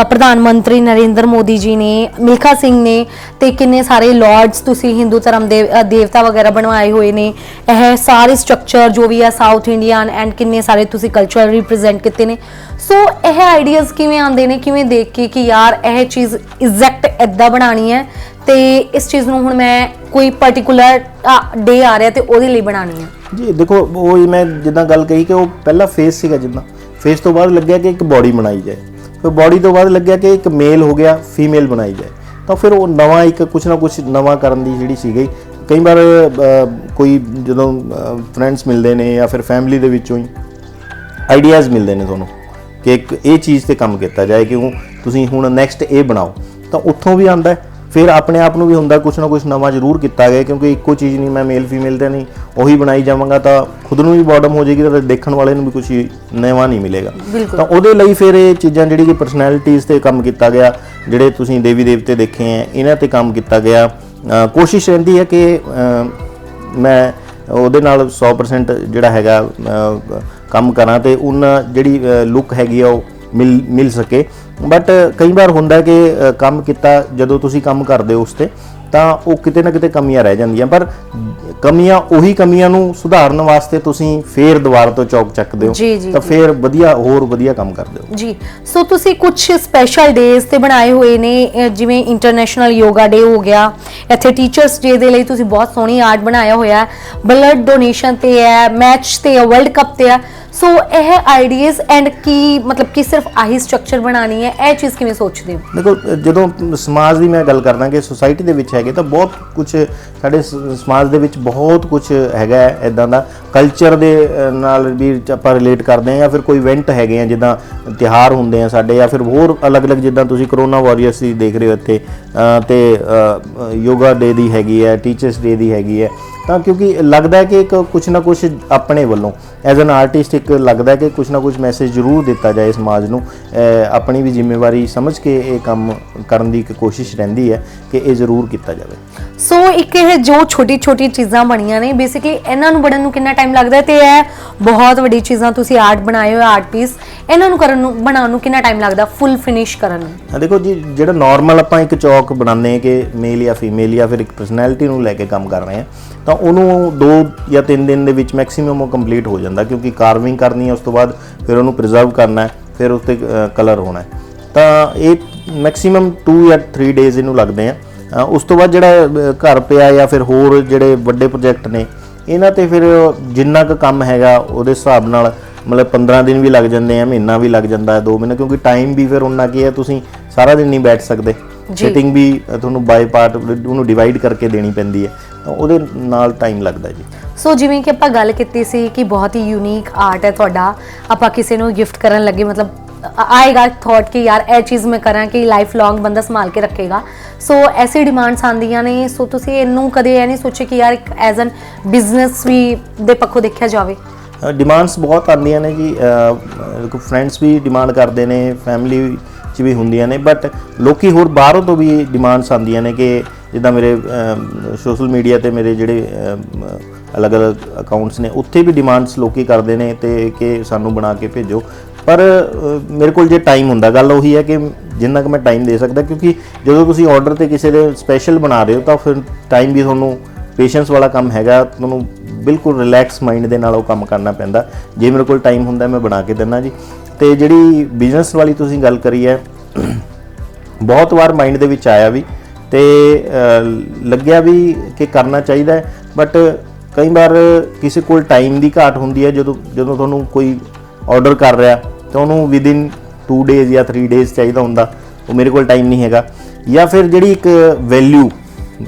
Speaker 1: ਪ੍ਰਧਾਨ ਮੰਤਰੀ ਨਰਿੰਦਰ ਮੋਦੀ ਜੀ ਨੇ, ਮਿਲਖਾ ਸਿੰਘ ਨੇ, ਤੇ ਕਿੰਨੇ ਸਾਰੇ ਲਾਰਡਸ ਤੁਸੀਂ ਹਿੰਦੂ ਧਰਮ ਦੇ ਦੇਵਤਾ ਵਗੈਰਾ ਬਣਵਾਏ ਹੋਏ ਨੇ। ਇਹ ਸਾਰੇ ਸਟਰਕਚਰ ਜੋ ਵੀ ਹੈ ਸਾਊਥ ਇੰਡੀਅਨ ਐਂਡ ਕਿੰਨੇ ਸਾਰੇ ਤੁਸੀਂ ਕਲਚਰ ਰਿਪਰੈਜ਼ੈਂਟ ਕੀਤੇ ਨੇ। ਸੋ ਇਹ ਆਈਡੀਆਜ਼ ਕਿਵੇਂ ਆਉਂਦੇ ਨੇ, ਕਿਵੇਂ ਦੇਖ ਕੇ ਕਿ ਯਾਰ ਇਹ ਚੀਜ਼ ਐਗਜ਼ੈਕਟ ਇੱਦਾਂ ਬਣਾਉਣੀ ਹੈ ਤੇ ਇਸ ਚੀਜ਼ ਨੂੰ ਹੁਣ ਮੈਂ ਕੋਈ ਪਾਰਟਿਕੂਲਰ ਡੇ ਆ ਰਿਹਾ ਤੇ ਉਹਦੇ ਲਈ ਬਣਾਉਣੀ ਹੈ?
Speaker 2: ਜੀ ਦੇਖੋ, ਉਹ ਮੈਂ ਜਿੱਦਾਂ ਗੱਲ ਕਹੀ ਕਿ ਉਹ ਪਹਿਲਾ ਫੇਸ ਸੀਗਾ, ਜਿੱਦਾਂ ਫੇਸ ਤੋਂ ਬਾਅਦ ਲੱਗਿਆ ਕਿ ਇੱਕ ਬੋਡੀ ਬਣਾਈ ਜਾਏ, ਫਿਰ ਬੋਡੀ ਤੋਂ ਬਾਅਦ ਲੱਗਿਆ ਕਿ ਇੱਕ ਮੇਲ ਹੋ ਗਿਆ, ਫੀਮੇਲ ਬਣਾਈ ਜਾਏ, ਤਾਂ ਫਿਰ ਉਹ ਨਵਾਂ ਇੱਕ ਕੁਛ ਨਾ ਕੁਛ ਨਵਾਂ ਕਰਨ ਦੀ ਜਿਹੜੀ ਸੀਗੀ। ਕਈ ਵਾਰ ਕੋਈ ਜਦੋਂ ਫਰੈਂਡਸ ਮਿਲਦੇ ਨੇ ਜਾਂ ਫਿਰ ਫੈਮਿਲੀ ਦੇ ਵਿੱਚੋਂ ਹੀ ਆਈਡੀਆਜ਼ ਮਿਲਦੇ ਨੇ ਤੁਹਾਨੂੰ ਕਿ ਇੱਕ ਇਹ ਚੀਜ਼ ਤੇ ਕੰਮ ਕੀਤਾ ਜਾਏ, ਕਿਉਂ ਤੁਸੀਂ ਹੁਣ ਨੈਕਸਟ ਇਹ ਬਣਾਓ, ਤਾਂ ਉੱਥੋਂ ਵੀ ਆਉਂਦਾ। ਫਿਰ ਆਪਣੇ ਆਪ ਨੂੰ ਵੀ ਹੁੰਦਾ ਕੁਛ ਨਾ ਕੁਛ ਨਵਾਂ ਜ਼ਰੂਰ ਕੀਤਾ ਗਿਆ, ਕਿਉਂਕਿ ਇੱਕੋ ਚੀਜ਼ ਨਹੀਂ ਮੈਂ ਮੇਲ ਫੀਮੇਲ ਤੇ ਨਹੀਂ ਉਹੀ ਬਣਾਈ ਜਾਵਾਂਗਾ ਤਾਂ ਖੁਦ ਨੂੰ ਵੀ ਬੋਰਡਮ ਹੋ ਜਾਏਗੀ ਤਾਂ ਦੇਖਣ ਵਾਲੇ ਨੂੰ ਵੀ ਕੁਛ ਨਵਾਂ ਨਹੀਂ ਮਿਲੇਗਾ। ਤਾਂ ਉਹਦੇ ਲਈ ਫਿਰ ਇਹ ਚੀਜ਼ਾਂ ਜਿਹੜੀ ਕਿ ਪਰਸਨੈਲਿਟੀਜ਼ ਤੇ ਕੰਮ ਕੀਤਾ ਗਿਆ, ਜਿਹੜੇ ਤੁਸੀਂ ਦੇਵੀ ਦੇਵਤੇ ਦੇਖੇ ਹੈ ਇਹਨਾਂ ਤੇ ਕੰਮ ਕੀਤਾ ਗਿਆ। ਕੋਸ਼ਿਸ਼ ਰਹਿੰਦੀ ਹੈ ਕਿ ਮੈਂ ਉਹਦੇ ਨਾਲ 100% ਜਿਹੜਾ ਹੈਗਾ ਕੰਮ ਕਰਾਂ ਤੇ ਉਹਨਾਂ ਜਿਹੜੀ ਲੁੱਕ ਹੈਗੀ ਆ ਉਹ ਮਿਲ ਸਕੇ। ਬਟ ਕਈ ਵਾਰ ਹੁੰਦਾ ਕਿ ਕੰਮ ਕੀਤਾ ਜਦੋਂ ਤੁਸੀਂ ਕੰਮ ਕਰਦੇ ਹੋ ਉਸ ਤੇ ਤਾਂ ਉਹ ਕਿਤੇ ਨਾ ਕਿਤੇ ਕਮੀਆਂ ਰਹਿ ਜਾਂਦੀਆਂ, ਪਰ ਉਹੀ ਕਮੀਆਂ ਨੂੰ ਸੁਧਾਰਨ ਵਾਸਤੇ ਤੁਸੀਂ ਫੇਰ ਦੁਬਾਰਾ ਤੋਂ ਚੌਕ ਚੱਕਦੇ ਹੋ ਤਾਂ ਫੇਰ ਹੋਰ ਵਧੀਆ ਕੰਮ ਕਰਦੇ ਹੋ
Speaker 1: ਜੀ। ਸੋ ਤੁਸੀਂ ਕੁਝ ਸਪੈਸ਼ਲ ਡੇਜ਼ ਤੇ ਬਣਾਏ ਹੋਏ ਨੇ, ਜਿਵੇਂ ਇੰਟਰਨੈਸ਼ਨਲ ਯੋਗਾ ਡੇ ਹੋ ਗਿਆ, ਇੱਥੇ ਟੀਚਰਸ ਡੇ ਦੇ ਲਈ ਤੁਸੀਂ ਬਹੁਤ ਸੋਹਣੀ ਆਰਟ ਬਣਾਇਆ ਹੋਇਆ, ਬਲੱਡ ਡੋਨੇਸ਼ਨ ਤੇ ਹੈ, ਮੈਚ ਤੇ ਹੈ, ਵਰਲਡ ਕੱਪ ਤੇ ਹੈ। ਸੋ ਇਹ ਆਈਡੀਆਜ਼ ਐਂਡ ਕੀ ਮਤਲਬ ਕਿ ਸਿਰਫ ਆਹੀ ਸਟਰਕਚਰ ਬਣਾਉਣੀ ਹੈ, ਇਹ ਚੀਜ਼ ਕਿਵੇਂ ਸੋਚਦੇ ਹੋ?
Speaker 2: ਦੇਖੋ, ਜਦੋਂ ਸਮਾਜ ਦੀ ਮੈਂ ਗੱਲ ਕਰਦਾ ਕਿ ਸੁਸਾਇਟੀ ਦੇ ਵਿੱਚ ਹੈਗੇ ਤਾਂ ਬਹੁਤ ਕੁਝ ਸਾਡੇ ਸਮਾਜ ਦੇ ਵਿੱਚ ਬਹੁਤ ਕੁਝ ਹੈਗਾ ਇੱਦਾਂ ਦਾ ਕਲਚਰ ਦੇ ਨਾਲ ਵੀ ਆਪਾਂ ਰਿਲੇਟ ਕਰਦੇ ਹਾਂ, ਜਾਂ ਫਿਰ ਕੋਈ ਇਵੈਂਟ ਹੈਗੇ ਆ ਜਿੱਦਾਂ ਤਿਉਹਾਰ ਹੁੰਦੇ ਆ ਸਾਡੇ, ਜਾਂ ਫਿਰ ਹੋਰ ਅਲੱਗ-ਅਲੱਗ ਜਿੱਦਾਂ ਤੁਸੀਂ ਕਰੋਨਾ ਵਾਰੀਅਰਸ ਦੀ ਦੇਖ ਰਹੇ ਹੋ ਇੱਥੇ, ਤੇ ਯੋਗਾ ਡੇ ਦੀ ਹੈਗੀ ਹੈ, ਟੀਚਰਸ ਡੇ ਦੀ ਹੈਗੀ ਹੈ, ਤਾਂ ਕਿਉਂਕਿ ਲੱਗਦਾ ਹੈ ਕਿ ਇੱਕ ਕੁਛ ਨਾ ਕੁਛ ਆਪਣੇ ਵੱਲੋਂ ਐਜ਼ ਐਨ ਆਰਟਿਸਟ ਇੱਕ ਲੱਗਦਾ ਕਿ ਕੁਛ ਨਾ ਕੁਛ ਮੈਸੇਜ ਜ਼ਰੂਰ ਦਿੱਤਾ ਜਾਏ ਸਮਾਜ ਨੂੰ। ਆਪਣੀ ਵੀ ਜ਼ਿੰਮੇਵਾਰੀ ਸਮਝ ਕੇ ਇਹ ਕੰਮ ਕਰਨ ਦੀ ਇੱਕ ਕੋਸ਼ਿਸ਼ ਰਹਿੰਦੀ ਹੈ ਕਿ ਇਹ ਜ਼ਰੂਰ ਕੀਤਾ ਜਾਵੇ।
Speaker 1: ਸੋ ਇੱਕ ਇਹ ਜੋ ਛੋਟੀ ਚੀਜ਼ਾਂ ਬਣੀਆਂ ਨੇ, ਬੇਸਿਕਲੀ ਇਹਨਾਂ ਨੂੰ ਬਣਨ ਨੂੰ ਕਿੰਨਾ ਟਾਈਮ ਲੱਗਦਾ ਤੇ ਇਹ ਬਹੁਤ ਵੱਡੀ ਚੀਜ਼ਾਂ ਤੁਸੀਂ ਆਰਟ ਬਣਾਏ ਹੋ, ਆਰਟ ਪੀਸ, ਇਹਨਾਂ ਨੂੰ ਬਣਾਉਣ ਨੂੰ ਕਿੰਨਾ ਟਾਈਮ ਲੱਗਦਾ ਫੁੱਲ ਫਿਨਿਸ਼ ਕਰਨ ਨੂੰ?
Speaker 2: ਦੇਖੋ ਜੀ, ਜਿਹੜਾ ਨਾਰਮਲ ਆਪਾਂ ਇੱਕ ਚੌਕ ਬਣਾਉਂਦੇ ਹਾਂ ਕਿ ਮੇਲ ਜਾਂ ਫੀਮੇਲ ਜਾਂ ਫਿਰ ਇੱਕ ਪਰਸਨੈਲਿਟੀ ਨੂੰ ਲੈ ਕੇ ਕੰਮ ਕਰ ਰਹੇ ਹਾਂ, ਤਾਂ ਉਹਨੂੰ 2 ਜਾਂ 3 ਦਿਨ ਦੇ ਵਿੱਚ ਮੈਕਸਿਮਮ ਉਹ ਕੰਪਲੀਟ ਹੋ ਜਾਂਦਾ, ਕਿਉਂਕਿ ਕਾਰਵਿੰਗ ਕਰਨੀ ਹੈ, ਉਸ ਤੋਂ ਬਾਅਦ ਫਿਰ ਉਹਨੂੰ ਪ੍ਰੀਜ਼ਰਵ ਕਰਨਾ ਹੈ, ਫਿਰ ਉਸ 'ਤੇ ਕਲਰ ਹੋਣਾ ਹੈ, ਤਾਂ ਇਹ ਮੈਕਸਿਮਮ 2 ਜਾਂ 3 ਡੇਜ਼ ਇਹਨੂੰ ਲੱਗਦੇ ਆ। ਉਸ ਤੋਂ ਬਾਅਦ ਜਿਹੜਾ ਘਰ ਪਿਆ ਜਾਂ ਫਿਰ ਹੋਰ ਜਿਹੜੇ ਵੱਡੇ ਪ੍ਰੋਜੈਕਟ ਨੇ ਇਹਨਾਂ ਤੇ ਫਿਰ ਜਿੰਨਾ ਕੁ ਕੰਮ ਹੈਗਾ ਉਹਦੇ ਹਿਸਾਬ ਨਾਲ ਮਤਲਬ 15 ਦਿਨ ਵੀ ਲੱਗ ਜਾਂਦੇ ਆ, ਮਹੀਨਾ ਵੀ ਲੱਗ ਜਾਂਦਾ ਹੈ, 2 ਮਹੀਨੇ, ਕਿਉਂਕਿ ਟਾਈਮ ਵੀ ਫਿਰ ਉਨਾ ਕੀ ਹੈ, ਤੁਸੀਂ ਸਾਰਾ ਦਿਨ ਨਹੀਂ ਬੈਠ ਸਕਦੇ, ਸਿਟਿੰਗ ਵੀ ਤੁਹਾਨੂੰ ਬਾਈ ਪਾਰਟ ਉਹਨੂੰ ਡਿਵਾਈਡ ਕਰਕੇ ਦੇਣੀ ਪੈਂਦੀ ਹੈ, ਤਾਂ ਉਹਦੇ ਨਾਲ ਟਾਈਮ ਲੱਗਦਾ ਜੀ।
Speaker 1: ਸੋ ਜਿਵੇਂ ਕਿ ਆਪਾਂ ਗੱਲ ਕੀਤੀ ਸੀ ਕਿ ਬਹੁਤ ਹੀ ਯੂਨੀਕ ਆਰਟ ਹੈ ਤੁਹਾਡਾ, ਆਪਾਂ ਕਿਸੇ ਨੂੰ ਗਿਫਟ ਕਰਨ ਲੱਗੇ ਮਤਲਬ ਆਏਗਾ ਥੋਟ ਕਿ ਯਾਰ ਇਹ ਚੀਜ਼ ਮੈਂ ਕਰਾਂ ਕਿ ਲਾਈਫ ਲੌਂਗ ਬੰਦਾ ਸੰਭਾਲ ਕੇ ਰੱਖੇਗਾ। ਸੋ ਐਸੀ ਡਿਮਾਂਡਸ ਆਉਂਦੀਆਂ ਨੇ, ਸੋ ਤੁਸੀਂ ਇਹਨੂੰ ਕਦੇ ਇਹ ਨਹੀਂ ਸੋਚੇ ਕਿ ਯਾਰ ਇੱਕ ਐਜ਼ ਐਨ ਬਿਜ਼ਨਸ ਵੀ ਦੇ ਪੱਖੋਂ ਦੇਖਿਆ ਜਾਵੇ?
Speaker 2: ਡਿਮਾਂਡਸ ਬਹੁਤ ਆਉਂਦੀਆਂ ਨੇ ਜੀ, ਫਰੈਂਡਸ ਵੀ ਡਿਮਾਂਡ ਕਰਦੇ ਨੇ, ਫੈਮਿਲੀ 'ਚ ਵੀ ਹੁੰਦੀਆਂ ਨੇ, ਬਟ ਲੋਕੀ ਹੋਰ ਬਾਹਰੋਂ ਤੋਂ ਵੀ ਡਿਮਾਂਡਸ ਆਉਂਦੀਆਂ ਨੇ ਕਿ ਜਿੱਦਾਂ ਮੇਰੇ ਸੋਸ਼ਲ ਮੀਡੀਆ ਤੇ ਮੇਰੇ ਜਿਹੜੇ ਅਲੱਗ-ਅਲੱਗ ਅਕਾਊਂਟਸ ਨੇ ਉੱਥੇ ਵੀ ਡਿਮਾਂਡਸ ਲੋਕੀ ਕਰਦੇ ਨੇ ਤੇ ਕਿ ਸਾਨੂੰ ਬਣਾ ਕੇ ਭੇਜੋ, ਪਰ ਮੇਰੇ ਕੋਲ ਜੇ ਟਾਈਮ ਹੁੰਦਾ, ਗੱਲ ਉਹੀ ਹੈ ਕਿ ਜਿੰਨਾ ਕੁ ਮੈਂ ਟਾਈਮ ਦੇ ਸਕਦਾ, ਕਿਉਂਕਿ ਜਦੋਂ ਤੁਸੀਂ ਆਰਡਰ ਤੇ ਕਿਸੇ ਦੇ ਸਪੈਸ਼ਲ ਬਣਾ ਰਹੇ ਹੋ ਤਾਂ ਫਿਰ ਟਾਈਮ ਵੀ ਤੁਹਾਨੂੰ ਪੇਸ਼ੈਂਸ ਵਾਲਾ ਕੰਮ ਹੈਗਾ, ਤੁਹਾਨੂੰ ਬਿਲਕੁਲ ਰਿਲੈਕਸ ਮਾਈਂਡ ਦੇ ਨਾਲ ਉਹ ਕੰਮ ਕਰਨਾ ਪੈਂਦਾ। ਜੇ ਮੇਰੇ ਕੋਲ ਟਾਈਮ ਹੁੰਦਾ ਮੈਂ ਬਣਾ ਕੇ ਦਿੰਦਾ ਜੀ। ਤੇ ਜਿਹੜੀ ਬਿਜ਼ਨਸ ਵਾਲੀ ਤੁਸੀਂ ਗੱਲ ਕਰੀ ਹੈ, ਬਹੁਤ ਵਾਰ ਮਾਈਂਡ ਦੇ ਵਿੱਚ ਆਇਆ ਵੀ ਤੇ ਲੱਗਿਆ ਵੀ ਕਿ ਕਰਨਾ ਚਾਹੀਦਾ ਹੈ, ਬਟ ਕਈ ਵਾਰ ਕਿਸੇ ਕੋਲ ਟਾਈਮ ਦੀ ਘਾਟ ਹੁੰਦੀ ਹੈ। ਜਦੋਂ ਤੁਹਾਨੂੰ ਕੋਈ ਆਰਡਰ ਕਰ ਰਿਹਾ ਤਾਂ ਉਹਨੂੰ ਵਿਦਿਨ 2 ਡੇਜ਼ ਜਾਂ 3 ਡੇਜ਼ ਚਾਹੀਦਾ ਹੁੰਦਾ, ਉਹ ਮੇਰੇ ਕੋਲ ਟਾਈਮ ਨਹੀਂ ਹੈਗਾ। ਜਾਂ ਫਿਰ ਜਿਹੜੀ ਇੱਕ ਵੈਲਿਊ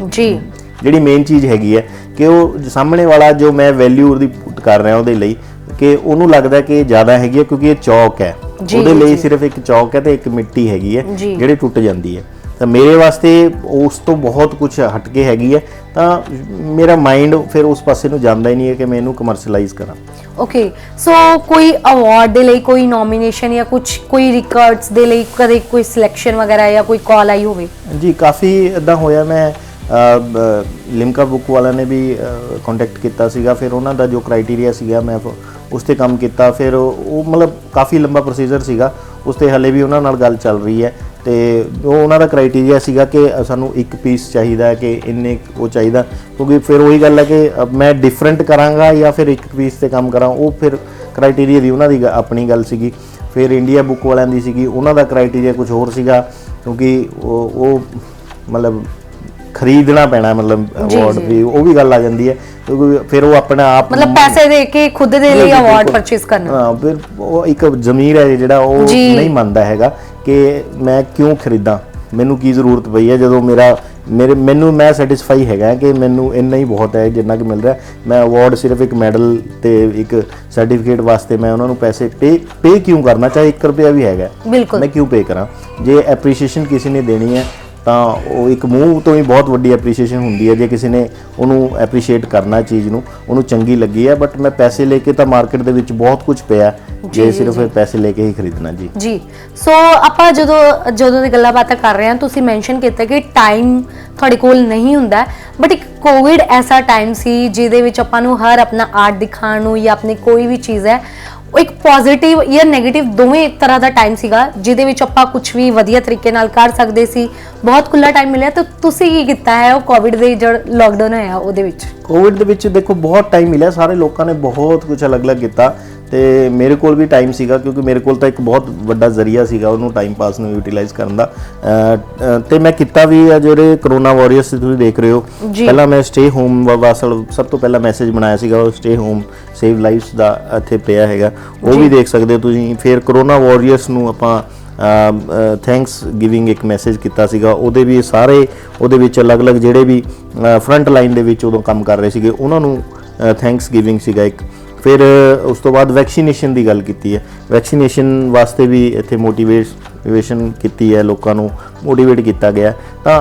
Speaker 2: ਜੀ, ਜਿਹੜੀ ਮੇਨ ਚੀਜ਼ ਹੈਗੀ ਹੈ ਕਿ ਉਹ ਸਾਹਮਣੇ ਵਾਲਾ ਜੋ ਮੈਂ ਵੈਲਿਊ ਉਹਦੀ ਪੁੱਟ ਕਰ ਰਿਹਾ ਉਹਦੇ ਲਈ ਕਿ ਉਹਨੂੰ ਲੱਗਦਾ ਕਿ ਇਹ ਜ਼ਿਆਦਾ ਹੈਗੀ ਹੈ, ਕਿਉਂਕਿ ਇਹ ਚੌਕ ਹੈ, ਉਹਦੇ ਲਈ ਸਿਰਫ ਇੱਕ ਚੌਕ ਹੈ ਤੇ ਇੱਕ ਮਿੱਟੀ ਹੈਗੀ ਹੈ ਜਿਹੜੀ ਟੁੱਟ ਜਾਂਦੀ ਹੈ। ਤਾਂ ਮੇਰੇ ਵਾਸਤੇ ਉਸ ਤੋਂ ਬਹੁਤ ਕੁਝ ਹਟ ਕੇ ਹੈਗੀ ਹੈ, ਤਾਂ ਮੇਰਾ ਮਾਈਂਡ ਫਿਰ ਉਸ ਪਾਸੇ ਨੂੰ ਜਾਂਦਾ ਹੀ ਨਹੀਂ ਹੈ ਕਿ ਮੈਂ ਇਹਨੂੰ ਕਮਰਸ਼ੀਅਲਾਈਜ਼ ਕਰਾਂ।
Speaker 1: ਓਕੇ, ਸੋ ਕੋਈ ਅਵਾਰਡ ਦੇ ਲਈ ਕੋਈ ਨੋਮੀਨੇਸ਼ਨ ਜਾਂ ਕੁਝ ਕੋਈ ਰਿਕਾਰਡਸ ਦੇ ਲਈ ਕਦੇ ਕੋਈ ਸਿਲੈਕਸ਼ਨ ਵਗੈਰਾ ਜਾਂ ਕੋਈ ਕਾਲ ਆਈ ਹੋਵੇ?
Speaker 2: ਜੀ ਕਾਫੀ ਇੱਦਾਂ ਹੋਇਆ। ਮੈਂ ਲਿਮਕਾ ਬੁੱਕ ਵਾਲਿਆਂ ਨੇ ਵੀ ਕੰਟੈਕਟ ਕੀਤਾ ਸੀਗਾ, ਫਿਰ ਉਹਨਾਂ ਦਾ ਜੋ ਕ੍ਰਾਈਟੇਰੀਆ ਸੀਗਾ ਮੈਂ ਉਸ 'ਤੇ ਕੰਮ ਕੀਤਾ। ਫਿਰ ਉਹ ਮਤਲਬ ਕਾਫੀ ਲੰਬਾ ਪ੍ਰੋਸੀਜਰ ਸੀਗਾ, ਉਸ 'ਤੇ ਹਾਲੇ ਵੀ ਉਹਨਾਂ ਨਾਲ ਗੱਲ ਚੱਲ ਰਹੀ ਹੈ। ਤੇ ਉਹ ਉਹਨਾਂ ਦਾ ਕ੍ਰਾਈਟੇਰੀਆ ਸੀਗਾ ਕਿ ਸਾਨੂੰ ਇੱਕ ਪੀਸ ਚਾਹੀਦਾ ਹੈ, ਕਿ ਇੰਨੇ ਉਹ ਚਾਹੀਦਾ, ਕਿਉਂਕਿ ਫਿਰ ਉਹੀ ਗੱਲ ਹੈ ਕਿ ਮੈਂ ਡਿਫਰੈਂਟ ਕਰਾਂਗਾ ਜਾਂ ਫਿਰ ਇੱਕ ਪੀਸ 'ਤੇ ਕੰਮ ਕਰਾਂ, ਉਹ ਫਿਰ ਕ੍ਰਾਈਟੇਰੀਆ ਦੀ ਉਹਨਾਂ ਦੀ ਆਪਣੀ ਗੱਲ ਸੀਗੀ। ਫਿਰ ਇੰਡੀਆ ਬੁੱਕ ਵਾਲਿਆਂ ਦੀ ਸੀਗੀ, ਉਹਨਾਂ ਦਾ ਕ੍ਰਾਈਟੇਰੀਆ ਕੁਝ ਹੋਰ ਸੀਗਾ, ਕਿਉਂਕਿ ਉਹ ਮਤਲਬ ਖਰੀਦਣਾ ਪੈਣਾ, ਮਤਲਬ ਅਵਾਰਡ ਵੀ ਉਹ ਵੀ ਗੱਲ ਆ ਜਾਂਦੀ ਹੈ, ਕਿਉਂਕਿ ਫਿਰ ਉਹ ਆਪਣਾ ਆਪ
Speaker 1: ਮਤਲਬ ਪੈਸੇ ਦੇ ਕੇ ਖੁਦ ਦੇ ਲਈ ਅਵਾਰਡ ਪਰਚੇਸ ਕਰਨਾ।
Speaker 2: ਹਾਂ, ਫਿਰ ਉਹ ਇੱਕ ਜ਼ਮੀਰ ਹੈ ਜਿਹੜਾ ਉਹ ਨਹੀਂ ਮੰਨਦਾ ਹੈਗਾ ਕਿ ਮੈਂ ਕਿਉਂ ਖਰੀਦਾਂ, ਮੈਨੂੰ ਕੀ ਜ਼ਰੂਰਤ ਪਈ ਹੈ, ਜਦੋਂ ਮੈਨੂੰ ਮੈਂ ਸੈਟੀਸਫਾਈ ਹੈਗਾ ਕਿ ਮੈਨੂੰ ਇੰਨਾ ਹੀ ਬਹੁਤ ਹੈ ਜਿੰਨਾ ਕਿ ਮਿਲ ਰਿਹਾ। ਮੈਂ ਅਵਾਰਡ ਸਿਰਫ ਇੱਕ ਮੈਡਲ ਤੇ ਇੱਕ ਸਰਟੀਫਿਕੇਟ ਵਾਸਤੇ ਮੈਂ ਉਹਨਾਂ ਨੂੰ ਪੈਸੇ ਪੇ ਕਿਉਂ ਕਰਨਾ, ਚਾਹੇ 1 ਰੁਪਿਆ ਵੀ ਹੈਗਾ, ਮੈਂ ਕਿਉਂ ਪੇ ਕਰਾਂ? ਜੇ ਐਪਰੀਸ਼ੀਏਸ਼ਨ ਕਿਸੇ ਨੇ ਦੇਣੀ ਹੈ ਤਾਂ ਉਹ ਇੱਕ ਮੂੰਹ ਤੋਂ ਹੀ ਬਹੁਤ ਵੱਡੀ ਐਪਰੀਸ਼ੀਏਸ਼ਨ ਹੁੰਦੀ ਹੈ। ਜੇ ਕਿਸੇ ਨੇ ਉਹਨੂੰ ਐਪਰੀਸ਼ੀਏਟ ਕਰਨਾ ਚੀਜ਼ ਨੂੰ, ਉਹਨੂੰ ਚੰਗੀ ਲੱਗੀ ਹੈ, ਬਟ ਮੈਂ ਪੈਸੇ ਲੈ ਕੇ ਤਾਂ ਮਾਰਕੀਟ ਦੇ ਵਿੱਚ ਬਹੁਤ ਕੁਝ ਪਿਆ, ਜੇ ਸਿਰਫ ਪੈਸੇ ਲੈ ਕੇ ਹੀ ਖਰੀਦਣਾ। ਜੀ
Speaker 1: ਸੋ ਆਪਾਂ ਜਦੋਂ ਦੀ ਗੱਲਾਂ ਬਾਤਾਂ ਕਰ ਰਹੇ ਹਾਂ, ਤੁਸੀਂ ਮੈਂਸ਼ਨ ਕੀਤਾ ਕਿ ਟਾਈਮ ਤੁਹਾਡੇ ਕੋਲ ਨਹੀਂ ਹੁੰਦਾ, ਬਟ ਇੱਕ ਕੋਵਿਡ ਐਸਾ ਟਾਈਮ ਸੀ ਜਿਹਦੇ ਵਿੱਚ ਆਪਾਂ ਨੂੰ ਹਰ ਆਪਣਾ ਆਰਟ ਦਿਖਾਉਣ ਨੂੰ ਜਾਂ ਆਪਣੀ ਕੋਈ ਵੀ ਚੀਜ਼ ਹੈ, ਉਹ ਇੱਕ ਪੋਜ਼ਿਟਿਵ ਜਾਂ ਨੈਗੇਟਿਵ ਦੋਵੇਂ ਤਰ੍ਹਾਂ ਦਾ ਟਾਈਮ ਸੀਗਾ, ਜਿਹਦੇ ਵਿੱਚ ਆਪਾਂ ਕੁਝ ਵੀ ਵਧੀਆ ਤਰੀਕੇ ਨਾਲ ਕਰ ਸਕਦੇ ਸੀ, ਬਹੁਤ ਖੁੱਲਾ ਟਾਈਮ ਮਿਲਿਆ। ਤਾਂ ਤੁਸੀਂ ਕੀ ਕੀਤਾ ਹੈ ਉਹ ਕੋਵਿਡ ਦੇ ਜਿਹੜਾ ਲੋਕਡਾਊਨ ਹੋਇਆ ਉਹਦੇ ਵਿੱਚ? ਕੋਵਿਡ
Speaker 2: ਦੇ ਵਿੱਚ ਦੇਖੋ ਬਹੁਤ ਟਾਈਮ ਮਿਲਿਆ, ਸਾਰੇ ਲੋਕਾਂ ਨੇ ਬਹੁਤ ਕੁਝ ਅਲੱਗ-ਅਲੱਗ ਕੀਤਾ, ਤੇ ਮੇਰੇ ਕੋਲ ਵੀ ਟਾਈਮ ਸੀਗਾ, ਕਿਉਂਕਿ ਮੇਰੇ ਕੋਲ ਤਾਂ ਇੱਕ ਬਹੁਤ ਵੱਡਾ ਜ਼ਰੀਆ ਸੀਗਾ ਉਹਨੂੰ ਟਾਈਮ ਪਾਸ ਨੂੰ ਯੂਟਿਲਾਈਜ਼ ਕਰਨ ਦਾ। ਤੇ ਮੈਂ ਕੀਤਾ ਵੀ ਆ। ਜਿਹੜੇ ਕਰੋਨਾ ਵਾਰੀਅਰਸ ਤੁਸੀਂ ਦੇਖ ਰਹੇ ਹੋ, ਪਹਿਲਾਂ ਮੈਂ ਸਟੇ ਹੋਮ ਵਾਸਲ ਸਭ ਤੋਂ ਪਹਿਲਾਂ ਮੈਸੇਜ ਬਣਾਇਆ ਸੀਗਾ, ਉਹ ਸਟੇ ਹੋਮ ਸੇਵ ਲਾਈਫਸ ਦਾ ਇੱਥੇ ਪਿਆ ਹੈਗਾ, ਉਹ ਵੀ ਦੇਖ ਸਕਦੇ ਹੋ ਤੁਸੀਂ। ਫਿਰ ਕਰੋਨਾ ਵਾਰੀਅਰਸ ਨੂੰ ਆਪਾਂ ਥੈਂਕਸ ਗਿਵਿੰਗ ਇੱਕ ਮੈਸੇਜ ਕੀਤਾ ਸੀਗਾ, ਉਹਦੇ ਵੀ ਸਾਰੇ ਉਹਦੇ ਵਿੱਚ ਅਲੱਗ-ਅਲੱਗ ਜਿਹੜੇ ਵੀ ਫਰੰਟ ਲਾਈਨ ਦੇ ਵਿੱਚ ਉਦੋਂ ਕੰਮ ਕਰ ਰਹੇ ਸੀਗੇ ਉਹਨਾਂ ਨੂੰ ਥੈਂਕਸ ਗਿਵਿੰਗ ਸੀਗਾ ਇੱਕ। ਫਿਰ ਉਸ ਤੋਂ ਬਾਅਦ ਵੈਕਸੀਨੇਸ਼ਨ ਦੀ ਗੱਲ ਕੀਤੀ ਹੈ, ਵੈਕਸੀਨੇਸ਼ਨ ਵਾਸਤੇ ਵੀ ਇੱਥੇ ਮੋਟੀਵੇਸ਼ਨ ਕੀਤੀ ਹੈ, ਲੋਕਾਂ ਨੂੰ ਮੋਟੀਵੇਟ ਕੀਤਾ ਗਿਆ। ਤਾਂ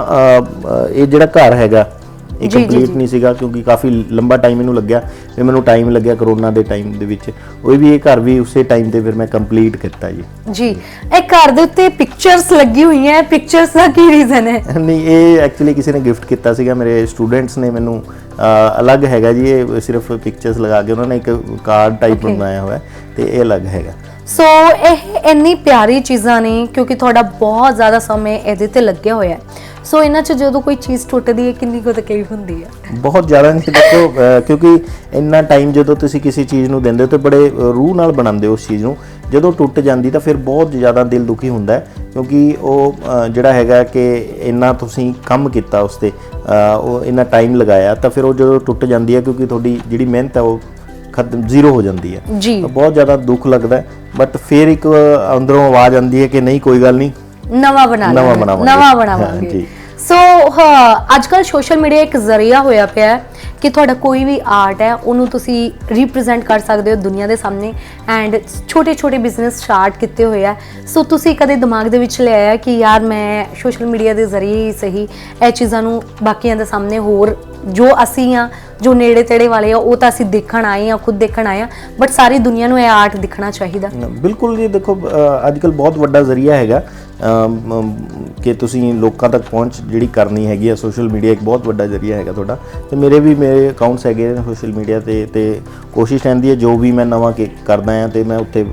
Speaker 2: ਇਹ ਜਿਹੜਾ ਘਰ ਹੈਗਾ ਇਹ ਕੰਪਲੀਟ ਨਹੀਂ ਸੀਗਾ, ਕਿਉਂਕਿ ਕਾਫੀ ਲੰਬਾ ਟਾਈਮ ਇਹਨੂੰ ਲੱਗਿਆ, ਫਿਰ ਮੈਨੂੰ ਟਾਈਮ ਲੱਗਿਆ ਕਰੋਨਾ ਦੇ ਟਾਈਮ ਦੇ ਵਿੱਚ, ਉਹ ਵੀ ਇਹ ਘਰ ਵੀ ਉਸੇ ਟਾਈਮ ਤੇ ਫਿਰ ਮੈਂ ਕੰਪਲੀਟ ਕੀਤਾ। ਜੀ
Speaker 1: ਇਹ ਘਰ ਦੇ ਉੱਤੇ ਪਿਕਚਰਸ ਲੱਗੀ ਹੋਈਆਂ, ਪਿਕਚਰਸ ਦਾ ਕੀ ਰੀਜ਼ਨ ਹੈ?
Speaker 2: ਨਹੀਂ, ਇਹ ਐਕਚੁਅਲੀ ਕਿਸੇ ਨੇ ਗਿਫਟ ਕੀਤਾ ਸੀਗਾ, ਮੇਰੇ ਸਟੂਡੈਂਟਸ ਨੇ ਮੈਨੂੰ ਅਲੱਗ ਹੈਗਾ ਜੀ, ਇਹ ਸਿਰਫ ਪਿਕਚਰਸ ਲਗਾ ਕੇ ਉਹਨਾਂ ਨੇ ਇੱਕ ਕਾਰਡ ਟਾਈਪ ਬਣਾਇਆ ਹੋਇਆ, ਤੇ ਇਹ ਅਲੱਗ ਹੈਗਾ।
Speaker 1: ਸੋ ਇਹ ਇੰਨੀ ਪਿਆਰੀ ਚੀਜ਼ਾਂ ਨੇ, ਕਿਉਂਕਿ ਤੁਹਾਡਾ ਬਹੁਤ ਜ਼ਿਆਦਾ ਸਮਾਂ ਇਹਦੇ ਤੇ ਲੱਗਿਆ ਹੋਇਆ ਹੈ। ਸੋ ਇਹਨਾਂ 'ਚ ਜਦੋਂ ਕੋਈ ਚੀਜ਼ ਟੁੱਟਦੀ ਹੈ ਕਿੰਨੀ ਕੁ ਤਕਲੀਫ ਹੁੰਦੀ ਹੈ?
Speaker 2: ਬਹੁਤ ਜ਼ਿਆਦਾ ਨਹੀਂ ਦੇਖੋ, ਕਿਉਂਕਿ ਇੰਨਾ ਟਾਈਮ ਜਦੋਂ ਤੁਸੀਂ ਕਿਸੇ ਚੀਜ਼ ਨੂੰ ਦਿੰਦੇ ਹੋ ਤਾਂ ਬੜੇ ਰੂਹ ਨਾਲ ਬਣਾਉਂਦੇ ਹੋ ਉਸ ਚੀਜ਼ ਨੂੰ, ਜਦੋਂ ਟੁੱਟ ਜਾਂਦੀ ਤਾਂ ਫਿਰ ਬਹੁਤ ਜ਼ਿਆਦਾ ਦਿਲ ਦੁਖੀ ਹੁੰਦਾ ਹੈ, ਕਿਉਂਕਿ ਉਹ ਜਿਹੜਾ ਹੈਗਾ ਕਿ ਇੰਨਾ ਤੁਸੀਂ ਕੰਮ ਕੀਤਾ ਉਸ 'ਤੇ, ਉਹ ਇੰਨਾ ਟਾਈਮ ਲਗਾਇਆ, ਤਾਂ ਫਿਰ ਉਹ ਜਦੋਂ ਟੁੱਟ ਜਾਂਦੀ ਹੈ, ਕਿਉਂਕਿ ਤੁਹਾਡੀ ਜਿਹੜੀ ਮਿਹਨਤ ਹੈ ਉਹ ਖਤਮ ਜ਼ੀਰੋ ਹੋ ਜਾਂਦੀ ਹੈ, ਬਹੁਤ ਜ਼ਿਆਦਾ ਦੁੱਖ ਲੱਗਦਾ। ਬਟ ਫਿਰ ਇੱਕ ਅੰਦਰੋਂ ਆਵਾਜ਼ ਆਉਂਦੀ ਹੈ ਕਿ ਨਹੀਂ ਕੋਈ ਗੱਲ ਨਹੀਂ, ਨਵਾਂ ਬਣਾਵਾਂਗੇ। ਸੋ
Speaker 1: ਅੱਜ ਕੱਲ੍ਹ ਸੋਸ਼ਲ ਮੀਡੀਆ ਇੱਕ ਜ਼ਰੀਆ ਹੋਇਆ ਪਿਆ ਹੈ ਕਿ ਤੁਹਾਡਾ ਕੋਈ ਵੀ ਆਰਟ ਹੈ ਉਹਨੂੰ ਤੁਸੀਂ ਰਿਪਰੈਜ਼ੈਂਟ ਕਰ ਸਕਦੇ ਹੋ ਦੁਨੀਆ ਦੇ ਸਾਹਮਣੇ, ਐਂਡ ਛੋਟੇ ਬਿਜ਼ਨਸ ਸਟਾਰਟ ਕੀਤੇ ਹੋਏ ਆ। ਸੋ ਤੁਸੀਂ ਕਦੇ ਦਿਮਾਗ ਦੇ ਵਿੱਚ ਲਿਆਇਆ ਕਿ ਯਾਰ ਮੈਂ ਸੋਸ਼ਲ ਮੀਡੀਆ ਦੇ ਜ਼ਰੀਏ ਹੀ ਸਹੀ ਇਹ ਚੀਜ਼ਾਂ ਨੂੰ ਬਾਕੀਆਂ ਦੇ ਸਾਹਮਣੇ, ਹੋਰ ਜੋ ਅਸੀਂ ਆ, ਜੋ ਨੇੜੇ ਤੇੜੇ ਵਾਲੇ ਆ, ਉਹ ਤਾਂ ਅਸੀਂ ਦੇਖਣ ਆਏ ਆ, ਖੁਦ ਦੇਖਣ ਆਏ ਆ, ਬਟ ਸਾਰੀ ਦੁਨੀਆ ਨੂੰ ਇਹ ਆਰਟ ਦਿਖਣਾ ਚਾਹੀਦਾ।
Speaker 2: ਬਿਲਕੁਲ ਜੀ, ਦੇਖੋ ਅੱਜ ਕੱਲ੍ਹ ਬਹੁਤ ਵੱਡਾ ਜ਼ਰੀਆ ਹੈਗਾ ਕਿ ਤੁਸੀਂ ਲੋਕਾਂ ਤੱਕ ਪਹੁੰਚ ਜਿਹੜੀ ਕਰਨੀ ਹੈਗੀ ਆ, ਸੋਸ਼ਲ ਮੀਡੀਆ ਇੱਕ ਬਹੁਤ ਵੱਡਾ ਜ਼ਰੀਆ ਹੈਗਾ ਤੁਹਾਡਾ। ਤੇ ਮੇਰੇ ਅਕਾਊਂਟਸ ਹੈਗੇ ਨੇ ਸੋਸ਼ਲ ਮੀਡੀਆ ਤੇ ਕੋਸ਼ਿਸ਼ ਰਹਿੰਦੀ ਹੈ ਜੋ ਵੀ ਮੈਂ ਨਵਾਂ ਕਰਦਾ ਹਾਂ ਤੇ ਮੈਂ ਉੱਤੇ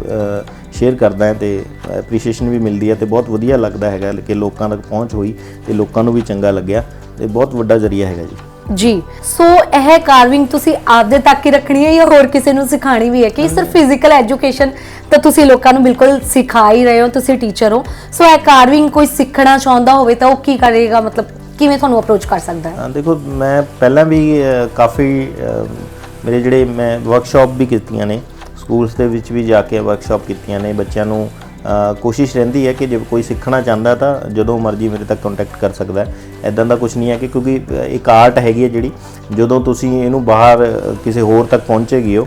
Speaker 2: ਸ਼ੇਅਰ ਕਰਦਾ ਹਾਂ, ਤੇ ਐਪਰੀਸ਼ੀਏਸ਼ਨ ਵੀ ਮਿਲਦੀ ਹੈ, ਤੇ ਬਹੁਤ ਵਧੀਆ ਲੱਗਦਾ ਹੈਗਾ ਕਿ ਲੋਕਾਂ ਤੱਕ ਪਹੁੰਚ ਹੋਈ ਤੇ ਲੋਕਾਂ ਨੂੰ ਵੀ ਚੰਗਾ ਲੱਗਿਆ, ਤੇ ਬਹੁਤ ਵੱਡਾ ਜ਼ਰੀਆ ਹੈਗਾ ਜੀ।
Speaker 1: ਸੋ ਇਹ ਕਾਰਵਿੰਗ ਤੁਸੀਂ ਆਪਦੇ ਤੱਕ ਹੀ ਰੱਖਣੀ ਹੈ ਜਾਂ ਹੋਰ ਕਿਸੇ ਨੂੰ ਸਿਖਾਣੀ ਵੀ ਹੈ? ਕਿ ਸਿਰਫ ਫਿਜ਼ੀਕਲ ਐਜੂਕੇਸ਼ਨ ਤਾਂ ਤੁਸੀਂ ਲੋਕਾਂ ਨੂੰ ਬਿਲਕੁਲ ਸਿਖਾ ਹੀ ਰਹੇ ਹੋ, ਤੁਸੀਂ ਟੀਚਰ ਹੋ। ਸੋ ਇਹ ਕਾਰਵਿੰਗ ਕੋਈ ਸਿੱਖਣਾ ਚਾਹੁੰਦਾ ਹੋਵੇ ਤਾਂ ਉਹ ਕੀ ਕਰੇਗਾ, ਮਤਲਬ ਕਿਵੇਂ ਤੁਹਾਨੂੰ ਅਪਰੋਚ ਕਰ ਸਕਦਾ ਹੈ?
Speaker 2: ਦੇਖੋ, ਮੈਂ ਪਹਿਲਾਂ ਵੀ ਕਾਫੀ ਮੇਰੇ ਜਿਹੜੇ ਮੈਂ ਵਰਕਸ਼ਾਪ ਵੀ ਕੀਤੀਆਂ ਨੇ, ਸਕੂਲਸ ਦੇ ਵਿੱਚ ਵੀ ਜਾ ਕੇ ਵਰਕਸ਼ਾਪ ਕੀਤੀਆਂ ਨੇ ਬੱਚਿਆਂ ਨੂੰ। ਕੋਸ਼ਿਸ਼ ਰਹਿੰਦੀ ਹੈ ਕਿ ਜੇ ਕੋਈ ਸਿੱਖਣਾ ਚਾਹੁੰਦਾ ਤਾਂ ਜਦੋਂ ਮਰਜ਼ੀ ਮੇਰੇ ਤੱਕ ਕੰਟੈਕਟ ਕਰ ਸਕਦਾ ਹੈ। ਇੱਦਾਂ ਦਾ ਕੁਝ ਨਹੀਂ ਹੈ ਕਿ ਕਿਉਂਕਿ ਇੱਕ ਆਰਟ ਹੈਗੀ ਹੈ ਜਿਹੜੀ, ਜਦੋਂ ਤੁਸੀਂ ਇਹਨੂੰ ਬਾਹਰ ਕਿਸੇ ਹੋਰ ਤੱਕ ਪਹੁੰਚੇਗੀ ਹੋ,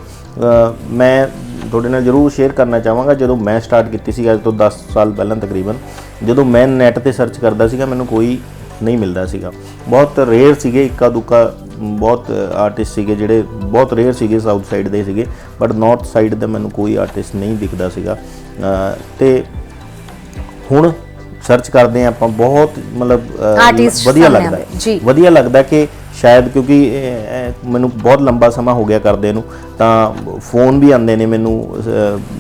Speaker 2: ਮੈਂ ਤੁਹਾਡੇ ਨਾਲ ਜ਼ਰੂਰ ਸ਼ੇਅਰ ਕਰਨਾ ਚਾਹਾਂਗਾ। ਜਦੋਂ ਮੈਂ ਸਟਾਰਟ ਕੀਤੀ ਸੀ ਅੱਜ ਤੋਂ 10 ਸਾਲ ਪਹਿਲਾਂ ਤਕਰੀਬਨ, ਜਦੋਂ ਮੈਂ ਨੈੱਟ ਤੇ ਸਰਚ ਕਰਦਾ ਸੀਗਾ ਮੈਨੂੰ ਕੋਈ ਨਹੀਂ ਮਿਲਦਾ ਸੀਗਾ। ਬਹੁਤ ਰੇਅਰ ਸੀਗੇ, ਇੱਕਾ ਦੁੱਕਾ ਬਹੁਤ ਆਰਟਿਸਟ ਸੀਗੇ ਜਿਹੜੇ ਬਹੁਤ ਰੇਅਰ ਸੀਗੇ, ਸਾਊਥ ਸਾਈਡ ਦੇ ਸੀਗੇ, ਬਟ ਨਾਰਥ ਸਾਈਡ ਦਾ ਮੈਨੂੰ ਕੋਈ ਆਰਟਿਸਟ ਨਹੀਂ ਦਿਖਦਾ ਸੀਗਾ। ਤੇ ਹੁਣ ਸਰਚ ਕਰਦੇ ਹਾਂ ਆਪਾਂ, ਬਹੁਤ ਮਤਲਬ ਵਧੀਆ ਲੱਗਦਾ ਕਿ ਸ਼ਾਇਦ ਕਿਉਂਕਿ ਮੈਨੂੰ ਬਹੁਤ ਲੰਬਾ ਸਮਾਂ ਹੋ ਗਿਆ ਕਰਦੇ ਨੂੰ, ਤਾਂ ਫੋਨ ਵੀ ਆਉਂਦੇ ਨੇ ਮੈਨੂੰ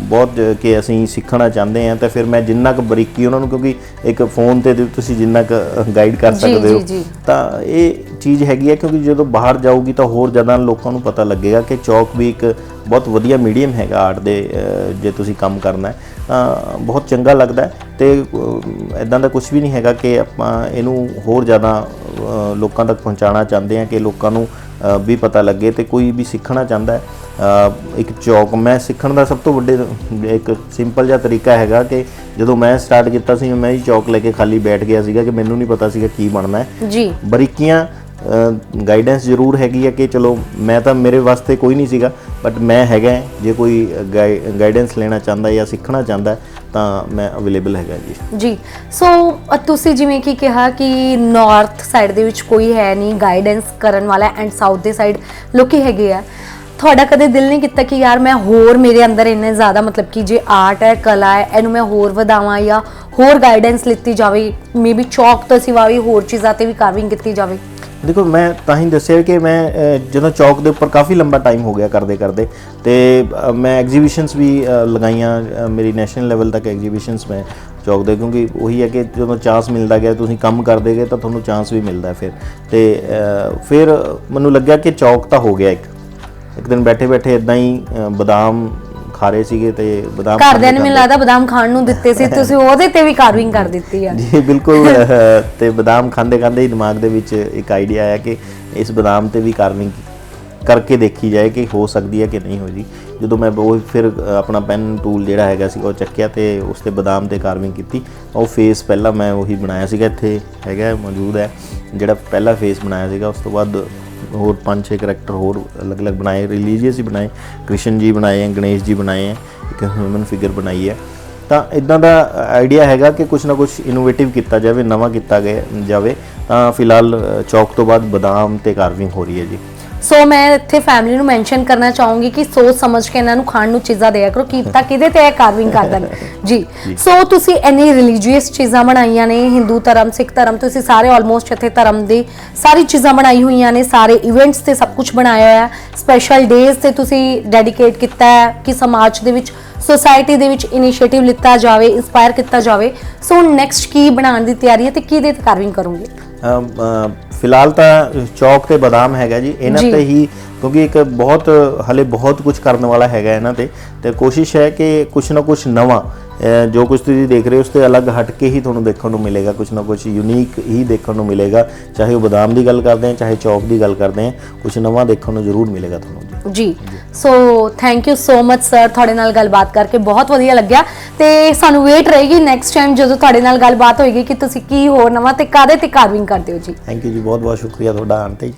Speaker 2: ਬਹੁਤ ਕਿ ਅਸੀਂ ਸਿੱਖਣਾ ਚਾਹੁੰਦੇ ਹਾਂ, ਤਾਂ ਫਿਰ ਮੈਂ ਜਿੰਨਾ ਕੁ ਬਰੀਕੀ ਉਹਨਾਂ ਨੂੰ, ਕਿਉਂਕਿ ਇੱਕ ਫੋਨ ਤੇ ਤੁਸੀਂ ਜਿੰਨਾ ਕੁ ਗਾਈਡ ਕਰ ਸਕਦੇ ਹੋ, ਤਾਂ ਇਹ ਚੀਜ਼ ਹੈਗੀ ਹੈ। ਕਿਉਂਕਿ ਜਦੋਂ ਬਾਹਰ ਜਾਊਗੀ ਤਾਂ ਹੋਰ ਜ਼ਿਆਦਾ ਲੋਕਾਂ ਨੂੰ ਪਤਾ ਲੱਗੇਗਾ ਕਿ ਚੌਕ ਵੀ ਇੱਕ ਬਹੁਤ ਵਧੀਆ ਮੀਡੀਅਮ ਹੈਗਾ ਆਰਟ ਦੇ, ਜੇ ਤੁਸੀਂ ਕੰਮ ਕਰਨਾ ਹੈ ਤਾਂ ਬਹੁਤ ਚੰਗਾ ਲੱਗਦਾ। ਅਤੇ ਇੱਦਾਂ ਦਾ ਕੁਛ ਵੀ ਨਹੀਂ ਹੈਗਾ ਕਿ ਆਪਾਂ ਇਹਨੂੰ ਹੋਰ ਜ਼ਿਆਦਾ ਲੋਕਾਂ ਤੱਕ ਪਹੁੰਚਾਉਣਾ ਚਾਹੁੰਦੇ ਹਾਂ ਕਿ ਲੋਕਾਂ ਨੂੰ ਵੀ ਪਤਾ ਲੱਗੇ, ਤੇ ਕੋਈ ਵੀ ਸਿੱਖਣਾ ਚਾਹੁੰਦਾ ਹੈ ਇੱਕ ਚੌਕ। ਮੈਂ ਸਿੱਖਣ ਦਾ ਸਭ ਤੋਂ ਵੱਡੇ ਇੱਕ ਸਿੰਪਲ ਜਿਹਾ ਤਰੀਕਾ ਹੈਗਾ ਕਿ ਜਦੋਂ ਮੈਂ ਸਟਾਰਟ ਕੀਤਾ ਸੀ, ਮੈਂ ਹੀ ਚੌਕ ਲੈ ਕੇ ਖਾਲੀ ਬੈਠ ਗਿਆ ਸੀਗਾ ਕਿ ਮੈਨੂੰ ਨਹੀਂ ਪਤਾ ਸੀਗਾ ਕੀ ਬਣਨਾ ਹੈ ਜੀ। ਬਰੀਕੀਆਂ ਗਾਈਡੈਂਸ ਜ਼ਰੂਰ ਹੈਗੀ ਹੈ ਕਿ ਚਲੋ ਮੈਂ ਤਾਂ, ਮੇਰੇ ਵਾਸਤੇ ਕੋਈ ਨਹੀਂ ਸੀਗਾ, ਬਟ ਮੈਂ ਹੈਗਾ, ਜੇ ਕੋਈ ਗਾਈਡੈਂਸ ਲੈਣਾ ਚਾਹੁੰਦਾ ਜਾਂ ਸਿੱਖਣਾ ਚਾਹੁੰਦਾ ਤਾਂ ਮੈਂ ਅਵੇਲੇਬਲ ਹੈਗਾ ਜੀ।
Speaker 1: ਸੋ ਤੁਸੀਂ ਜਿਵੇਂ ਕਿ ਕਿਹਾ ਕਿ ਨਾਰਥ ਸਾਈਡ ਦੇ ਵਿੱਚ ਕੋਈ ਹੈ ਨਹੀਂ ਗਾਈਡੈਂਸ ਕਰਨ ਵਾਲਾ, ਐਂਡ ਸਾਊਥ ਦੇ ਸਾਈਡ ਲੋਕੀ ਹੈਗੇ ਆ। ਤੁਹਾਡਾ ਕਦੇ ਦਿਲ ਨਹੀਂ ਕੀਤਾ ਕਿ ਯਾਰ ਮੈਂ ਹੋਰ, ਮੇਰੇ ਅੰਦਰ ਇੰਨੇ ਜ਼ਿਆਦਾ ਮਤਲਬ ਕਿ ਜੇ ਆਰਟ ਹੈ, ਕਲਾ ਹੈ, ਇਹਨੂੰ ਮੈਂ ਹੋਰ ਵਧਾਵਾਂ ਜਾਂ ਹੋਰ ਗਾਈਡੈਂਸ ਲਿੱਤੀ ਜਾਵੇ, ਮੇਬੀ ਚੌਕ ਤੋਂ ਸਿਵਾ ਵੀ ਹੋਰ ਚੀਜ਼ਾਂ ਤੇ ਵੀ ਕਾਰਵਿੰਗ ਕੀਤੀ ਜਾਵੇ?
Speaker 2: ਦੇਖੋ, ਮੈਂ ਤਾਂ ਹੀ ਦੱਸਿਆ ਕਿ ਮੈਂ ਜਦੋਂ ਚੌਕ ਦੇ ਉੱਪਰ ਕਾਫੀ ਲੰਬਾ ਟਾਈਮ ਹੋ ਗਿਆ ਕਰਦੇ ਅਤੇ ਮੈਂ ਐਗਜ਼ੀਬਿਸ਼ਨਸ ਵੀ ਲਗਾਈਆਂ, ਮੇਰੀ ਨੈਸ਼ਨਲ ਲੈਵਲ ਤੱਕ ਐਗਜ਼ੀਬਿਸ਼ਨਸ ਮੈਂ ਚੌਕ ਦੇ, ਕਿਉਂਕਿ ਉਹੀ ਹੈ ਕਿ ਜਦੋਂ ਚਾਂਸ ਮਿਲਦਾ ਗਿਆ, ਤੁਸੀਂ ਕੰਮ ਕਰਦੇ ਗਏ ਤਾਂ ਤੁਹਾਨੂੰ ਚਾਂਸ ਵੀ ਮਿਲਦਾ ਫਿਰ। ਅਤੇ ਫਿਰ ਮੈਨੂੰ ਲੱਗਿਆ ਕਿ ਚੌਕ ਤਾਂ ਹੋ ਗਿਆ। ਇੱਕ ਦਿਨ ਬੈਠੇ ਇੱਦਾਂ ਹੀ ਬਦਾਮ ਖਾ ਰਹੇ ਸੀਗੇ, ਤੇ ਬਦਾਮ
Speaker 1: ਘਰਦਿਆਂ ਨੇ ਮੈਨੂੰ ਲੱਗਦਾ ਬਦਾਮ ਖਾਣ ਨੂੰ ਦਿੱਤੇ ਸੀ, ਤੁਸੀਂ ਉਹਦੇ ਤੇ ਵੀ ਕਾਰਵਿੰਗ ਕਰ ਦਿੱਤੀ ਆ
Speaker 2: ਜੀ। ਬਿਲਕੁਲ। ਤੇ ਬਦਾਮ ਖਾਂਦੇ ਹੀ ਦਿਮਾਗ ਦੇ ਵਿੱਚ ਇੱਕ ਆਈਡੀਆ ਆਇਆ ਕਿ ਇਸ ਬਦਾਮ ਤੇ ਵੀ ਕਾਰਵਿੰਗ ਕਰਕੇ ਦੇਖੀ ਜਾਏ ਕਿ ਹੋ ਸਕਦੀ ਹੈ ਕਿ ਨਹੀਂ ਹੋ ਜੀ। ਜਦੋਂ ਮੈਂ ਉਹ ਫਿਰ ਆਪਣਾ ਪੈਨ ਟੂਲ ਜਿਹੜਾ ਹੈਗਾ ਸੀ ਉਹ ਚੱਕਿਆ ਤੇ ਉਸ 'ਤੇ ਬਦਾਮ 'ਤੇ ਕਾਰਵਿੰਗ ਕੀਤੀ। ਉਹ ਫੇਸ ਪਹਿਲਾਂ ਮੈਂ ਉਹੀ ਬਣਾਇਆ ਸੀਗਾ, ਇੱਥੇ ਹੈਗਾ ਮੌਜੂਦ ਹੈ ਜਿਹੜਾ ਪਹਿਲਾ ਫੇਸ ਬਣਾਇਆ ਸੀਗਾ। ਉਸ ਤੋਂ ਬਾਅਦ ਹੋਰ 5-6 ਕਰੈਕਟਰ ਹੋਰ ਅਲੱਗ-ਅਲੱਗ ਬਣਾਏ, ਰਿਲੀਜੀਅਸ ਹੀ ਬਣਾਏ, ਕ੍ਰਿਸ਼ਨ ਜੀ ਬਣਾਏ ਹੈ, ਗਣੇਸ਼ ਜੀ ਬਣਾਏ ਹੈ, ਇੱਕ ਹਿਊਮਨ ਫਿਗਰ ਬਣਾਈ ਹੈ। ਤਾਂ ਇੱਦਾਂ ਦਾ ਆਈਡੀਆ ਹੈਗਾ ਕਿ ਕੁਛ ਨਾ ਕੁਛ ਇਨੋਵੇਟਿਵ ਕੀਤਾ ਜਾਵੇ, ਨਵਾਂ ਕੀਤਾ ਜਾਵੇ। ਤਾਂ ਫਿਲਹਾਲ ਚੌਕ ਤੋਂ ਬਾਅਦ ਬਦਾਮ 'ਤੇ ਕਾਰਵਿੰਗ ਹੋ ਰਹੀ ਹੈ ਜੀ।
Speaker 1: ਸੋ ਮੈਂ ਇੱਥੇ ਫੈਮਿਲੀ ਨੂੰ ਮੈਂਸ਼ਨ ਕਰਨਾ ਚਾਹੂੰਗੀ ਕਿ ਸੋਚ ਸਮਝ ਕੇ ਇਹਨਾਂ ਨੂੰ ਖਾਣ ਨੂੰ ਚੀਜ਼ਾਂ ਦਿਆ ਕਰੋ, ਕੀ ਪਤਾ ਕਿਹਦੇ ਤੇ ਇਹ ਕਾਰਵਿੰਗ ਕਰ ਦੇਣ ਜੀ। ਸੋ ਤੁਸੀਂ ਇੰਨੀ ਰਿਲੀਜੀਅਸ ਚੀਜ਼ਾਂ ਬਣਾਈਆਂ ਨੇ, ਹਿੰਦੂ ਧਰਮ, ਸਿੱਖ ਧਰਮ, ਤੁਸੀਂ ਸਾਰੇ ਆਲਮੋਸਟ ਇੱਥੇ ਧਰਮ ਦੀ ਸਾਰੀ ਚੀਜ਼ਾਂ ਬਣਾਈ ਹੋਈਆਂ ਨੇ, ਸਾਰੇ ਇਵੈਂਟਸ ਤੇ ਸਭ ਕੁਝ ਬਣਾਇਆ ਹੋਇਆ, ਸਪੈਸ਼ਲ ਡੇਜ਼ ਤੇ ਤੁਸੀਂ ਡੈਡੀਕੇਟ ਕੀਤਾ ਹੈ ਕਿ ਸਮਾਜ ਦੇ ਵਿੱਚ, ਸੋਸਾਇਟੀ ਦੇ ਵਿੱਚ ਇਨੀਸ਼ੀਏਟਿਵ ਲਿੱਤਾ ਜਾਵੇ, ਇੰਸਪਾਇਰ ਕੀਤਾ ਜਾਵੇ। ਸੋ ਨੈਕਸਟ ਕੀ ਬਣਾਉਣ ਦੀ ਤਿਆਰੀ ਹੈ ਤੇ ਕਿਹਦੇ ਤੇ ਕਾਰਵਿੰਗ ਕਰੋਗੇ?
Speaker 2: ਫਿਲਹਾਲ ਤਾਂ ਚੌਕ ਤੇ ਬਦਾਮ ਹੈਗਾ ਜੀ, ਇਹਨਾਂ ਤੇ ਹੀ, ਕਿਉਂਕਿ ਇੱਕ ਬਹੁਤ ਹਲੇ ਬਹੁਤ ਕੁਝ ਕਰਨ ਵਾਲਾ ਹੈਗਾ ਇਹਨਾਂ ਤੇ ਕੋਸ਼ਿਸ਼ ਹੈ ਕਿ ਕੁਛ ਨਾ ਕੁਛ ਨਵਾਂ, ਜੋ ਕੁਛ ਤੁਸੀਂ ਦੇਖ ਰਹੇ ਹੋ ਉਸ ਤੋਂ ਅਲੱਗ ਹਟ ਕੇ ਹੀ ਤੁਹਾਨੂੰ ਦੇਖਣ ਨੂੰ ਮਿਲੇਗਾ, ਕੁਛ ਨਾ ਕੁਛ ਯੂਨੀਕ ਹੀ ਦੇਖਣ ਨੂੰ ਮਿਲੇਗਾ। ਚਾਹੇ ਉਹ ਬਦਾਮ ਦੀ ਗੱਲ ਕਰਦੇ ਹਾਂ, ਚਾਹੇ ਚੌਕ ਦੀ ਗੱਲ ਕਰਦੇ ਹਾਂ, ਕੁਛ ਨਵਾਂ ਦੇਖਣ ਨੂੰ ਜ਼ਰੂਰ ਮਿਲੇਗਾ ਤੁਹਾਨੂੰ
Speaker 1: ਜੀ। So thank you so much sir, ਤੁਹਾਡੇ ਨਾਲ ਗੱਲਬਾਤ ਕਰਕੇ ਬਹੁਤ ਵਧੀਆ ਲੱਗਿਆ, ਤੇ ਸਾਨੂੰ ਵੇਟ ਰਹੇਗੀ ਨੈਕਸਟ ਟਾਈਮ ਜਦੋਂ ਤੁਹਾਡੇ ਨਾਲ ਗੱਲਬਾਤ ਹੋਏਗੀ ਕਿ ਤੁਸੀਂ ਕੀ ਹੋਰ ਨਵਾਂ ਤੇ ਕਾਹਦੇ ਤੇ ਕਾਰਵਿੰਗ ਕਰਦੇ ਹੋ ਜੀ।
Speaker 2: ਥੈਂਕ ਯੂ ਜੀ, ਬਹੁਤ ਬਹੁਤ ਸ਼ੁਕਰੀਆ ਤੁਹਾਡਾ ਆਉਣ ਤੇ।